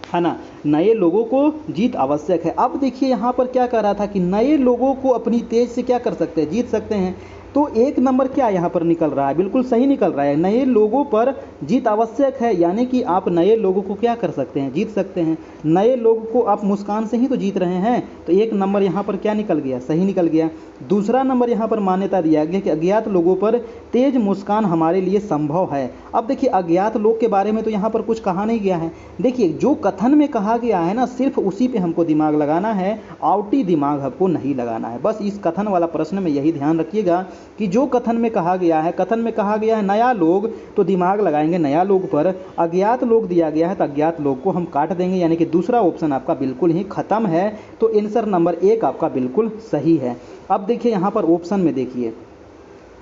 है ना, नए लोगों को जीत आवश्यक है। अब देखिए यहाँ पर क्या कह रहा था कि नए लोगों को अपनी तेज से क्या कर सकते हैं, जीत सकते हैं। तो 1 नंबर क्या यहाँ पर निकल रहा है, बिल्कुल सही निकल रहा है, नए लोगों पर जीत आवश्यक है। यानी कि आप नए लोगों को क्या कर सकते हैं, जीत सकते हैं। नए लोगों को आप मुस्कान से ही तो जीत रहे हैं। तो 1 नंबर यहाँ पर क्या निकल गया, सही निकल गया। दूसरा नंबर यहाँ पर मान्यता दिया गया कि अज्ञात लोगों पर तेज मुस्कान हमारे लिए संभव है। अब देखिए अज्ञात लोग के बारे में तो यहाँ पर कुछ कहा नहीं गया है। देखिए जो कथन में कहा गया है ना, सिर्फ उसी पे हमको दिमाग लगाना है, आउटी दिमाग हमको नहीं लगाना है। बस इस कथन वाला प्रश्न में यही ध्यान रखिएगा कि जो कथन में कहा गया है, कथन में कहा गया है नया लोग, तो दिमाग लगाएंगे नया लोग पर। अज्ञात लोग दिया गया है तो अज्ञात लोग को हम काट देंगे, यानी कि दूसरा ऑप्शन आपका बिल्कुल ही खत्म है। तो आंसर नंबर 1 आपका बिल्कुल सही है। अब देखिए यहाँ पर ऑप्शन में देखिए,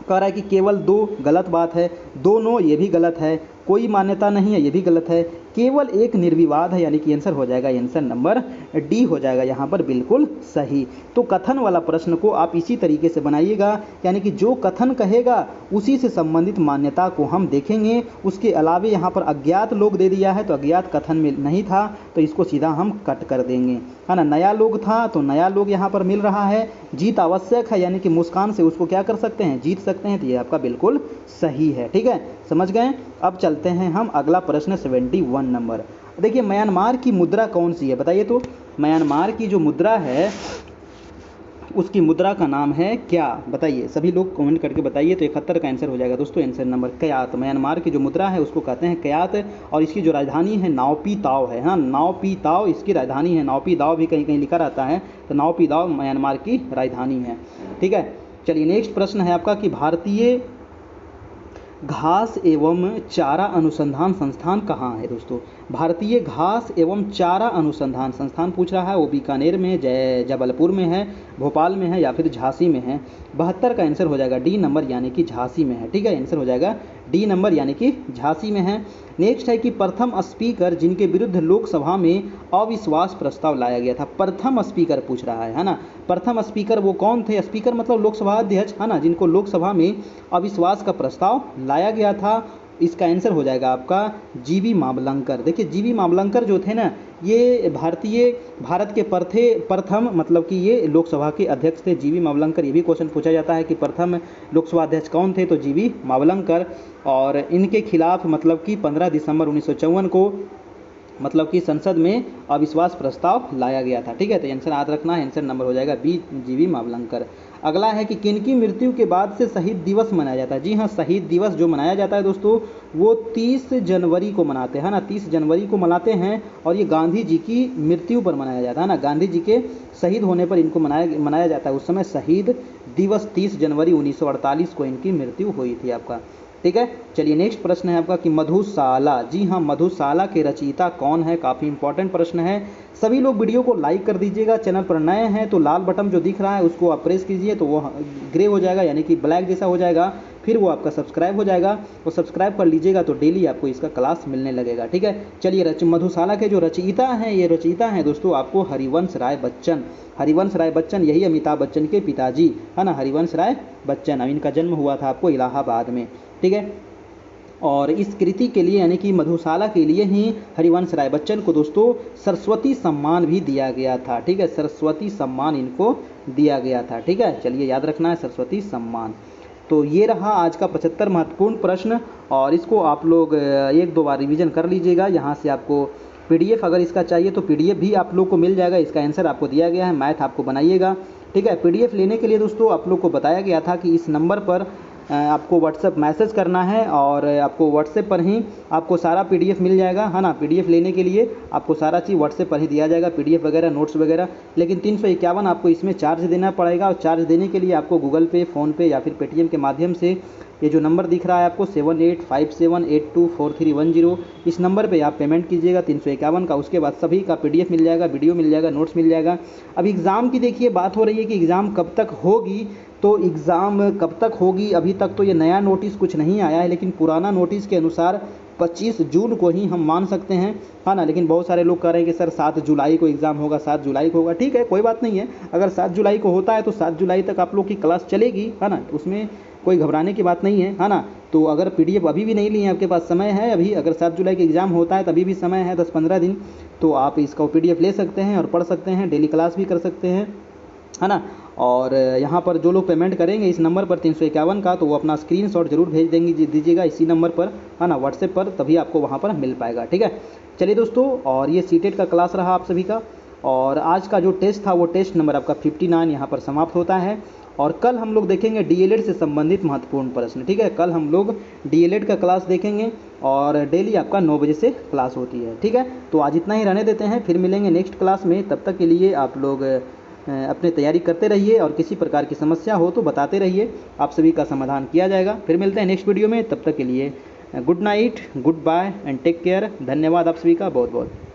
कह रहा है कि केवल 2 गलत बात है, दोनों ये भी गलत है, कोई मान्यता नहीं है ये भी गलत है, केवल एक निर्विवाद है, यानी कि आंसर हो जाएगा, आंसर नंबर डी हो जाएगा यहाँ पर बिल्कुल सही। तो कथन वाला प्रश्न को आप इसी तरीके से बनाइएगा, यानी कि जो कथन कहेगा उसी से संबंधित मान्यता को हम देखेंगे। उसके अलावा यहाँ पर अज्ञात लोग दे दिया है तो अज्ञात कथन में नहीं था, तो इसको सीधा हम कट कर देंगे, है ना। नया लोग था तो नया लोग यहाँ पर मिल रहा है। जीत आवश्यक है, यानी कि मुस्कान से उसको क्या कर सकते हैं, जीत सकते हैं, तो ये आपका बिल्कुल सही है, ठीक है, समझ गए। अब चलते हैं हम अगला प्रश्न 71 नंबर। देखिए म्यांमार की मुद्रा कौन सी है, बताइए तो। म्यांमार की जो मुद्रा है उसकी मुद्रा का नाम है क्या? बताइए, सभी लोग कमेंट करके बताइए। तो 71 का आंसर हो जाएगा दोस्तों, आंसर नंबर क्यात। म्यांमार की जो मुद्रा है उसको कहते हैं क्यात, और इसकी जो राजधानी है नाओपी ताव है। हाँ, नाओपी ताव इसकी राजधानी है। नाओपी दाव भी कहीं कहीं लिखा रहता है, तो नाओपी दाव म्यांमार की राजधानी है। ठीक है, चलिए नेक्स्ट प्रश्न है आपका कि भारतीय घास एवं चारा अनुसंधान संस्थान कहाँ है दोस्तों? भारतीय घास एवं चारा अनुसंधान संस्थान पूछ रहा है, वो बीकानेर में, जबलपुर में है, भोपाल में है या फिर झांसी में है? 72 का आंसर हो जाएगा डी नंबर, यानी कि झांसी में है। ठीक है, आंसर हो जाएगा डी नंबर, यानी कि झांसी में है। नेक्स्ट है कि प्रथम स्पीकर जिनके विरुद्ध लोकसभा में अविश्वास प्रस्ताव लाया गया था। प्रथम स्पीकर पूछ रहा है ना, प्रथम स्पीकर वो कौन थे? स्पीकर मतलब लोकसभा अध्यक्ष, है ना, जिनको लोकसभा में अविश्वास का प्रस्ताव लाया गया था। इसका आंसर हो जाएगा आपका जीवी मावलंकर। देखिए, जीवी मावलंकर जो थे ना, ये भारत के प्रथम मतलब कि ये लोकसभा के अध्यक्ष थे, जीवी मावलंकर। ये भी क्वेश्चन पूछा जाता है कि प्रथम लोकसभा अध्यक्ष कौन थे, तो जीवी मावलंकर। और इनके खिलाफ मतलब कि 15 दिसंबर 1954 को मतलब कि संसद में अविश्वास प्रस्ताव लाया गया था। ठीक है, तो आंसर याद रखना है, आंसर नंबर हो जाएगा बी, जीवी मावलंकर। अगला है कि किनकी मृत्यु के बाद से शहीद दिवस मनाया जाता है? जी हाँ, शहीद दिवस जो मनाया जाता है दोस्तों, वो 30 जनवरी को मनाते हैं ना, 30 जनवरी को मनाते हैं। और ये गांधी जी की मृत्यु पर मनाया जाता है ना, गांधी जी के शहीद होने पर इनको मनाया जाता है। उस समय शहीद दिवस 30 जनवरी 1948 को इनकी मृत्यु हुई थी आपका। ठीक है, चलिए नेक्स्ट प्रश्न है आपका कि मधुशाला, जी हाँ, मधुशाला के रचयिता कौन है? काफ़ी इंपॉर्टेंट प्रश्न है। सभी लोग वीडियो को लाइक कर दीजिएगा। चैनल पर नए हैं तो लाल बटन जो दिख रहा है उसको आप प्रेस कीजिए, तो वो ग्रे हो जाएगा, यानी कि ब्लैक जैसा हो जाएगा, फिर वो आपका सब्सक्राइब हो जाएगा। और सब्सक्राइब कर लीजिएगा तो डेली आपको इसका क्लास मिलने लगेगा। ठीक है, चलिए मधुशाला के जो रचयिता हैं, ये रचयिता हैं दोस्तों आपको हरिवंश राय बच्चन। हरिवंश राय बच्चन, यही अमिताभ बच्चन के पिताजी, है ना, हरिवंश राय बच्चन। अब इनका जन्म हुआ था आपको इलाहाबाद में। ठीक है, और इस कृति के लिए यानी कि मधुशाला के लिए ही हरिवंश राय बच्चन को दोस्तों सरस्वती सम्मान भी दिया गया था। ठीक है, सरस्वती सम्मान इनको दिया गया था। ठीक है, चलिए याद रखना है सरस्वती सम्मान। तो ये रहा आज का 75 महत्वपूर्ण प्रश्न, और इसको आप लोग 1-2 बार रिवीजन कर लीजिएगा। यहाँ से आपको PDF अगर इसका चाहिए तो PDF भी आप लोग को मिल जाएगा। इसका आंसर आपको दिया गया है, मैथ आपको बनाइएगा। ठीक है, PDF लेने के लिए दोस्तों आप लोग को बताया गया था कि इस नंबर पर आपको व्हाट्सएप मैसेज करना है, और आपको व्हाट्सएप पर ही आपको सारा PDF मिल जाएगा, है ना। PDF लेने के लिए आपको सारा चीज़ व्हाट्सएप पर ही दिया जाएगा, PDF वगैरह, नोट्स वगैरह। लेकिन 351 आपको इसमें चार्ज देना पड़ेगा, और चार्ज देने के लिए आपको गूगल पे, फ़ोनपे या फिर पेटीएम के माध्यम से ये जो नंबर दिख रहा है आपको 7857824310, इस नंबर पे आप पेमेंट कीजिएगा 351 का। उसके बाद सभी का PDF मिल जाएगा, वीडियो मिल जाएगा, नोट्स मिल जाएगा। अब एग्ज़ाम की देखिए बात हो रही है कि एग्ज़ाम कब तक होगी, तो एग्ज़ाम कब तक होगी, अभी तक तो ये नया नोटिस कुछ नहीं आया है, लेकिन पुराना नोटिस के अनुसार 25 जून को ही हम मान सकते हैं, है ना। लेकिन बहुत सारे लोग कह रहे हैं कि सर 7 जुलाई को एग्ज़ाम होगा, 7 जुलाई को होगा। ठीक है, कोई बात नहीं है, अगर 7 जुलाई को होता है तो 7 जुलाई तक आप लोग की क्लास चलेगी, है ना, उसमें कोई घबराने की बात नहीं है ना। तो अगर PDF अभी भी नहीं लिए, आपके पास समय है अभी, अगर 7 जुलाई का एग्ज़ाम होता है तभी भी समय है 10-15 दिन, तो आप इसका PDF ले सकते हैं और पढ़ सकते हैं, डेली क्लास भी कर सकते हैं, है ना। और यहाँ पर जो लोग पेमेंट करेंगे इस नंबर पर 351 का, तो वो अपना स्क्रीनशॉट जरूर भेज दीजिएगा इसी नंबर पर, है ना, व्हाट्सएप पर, तभी आपको वहाँ पर मिल पाएगा। ठीक है, चलिए दोस्तों, और ये सीटेट का क्लास रहा आप सभी का, और आज का जो टेस्ट था वो टेस्ट नंबर आपका 59 यहाँ पर समाप्त होता है। और कल हम लोग देखेंगे DLED से संबंधित महत्वपूर्ण प्रश्न। ठीक है, कल हम लोग DLED का क्लास देखेंगे, और डेली आपका 9 बजे से क्लास होती है। ठीक है, तो आज इतना ही रहने देते हैं, फिर मिलेंगे नेक्स्ट क्लास में। तब तक के लिए आप लोग अपनी तैयारी करते रहिए, और किसी प्रकार की समस्या हो तो बताते रहिए, आप सभी का समाधान किया जाएगा। फिर मिलते हैं नेक्स्ट वीडियो में, तब तक के लिए good night, good bye and take care. धन्यवाद आप सभी का बहुत बहुत।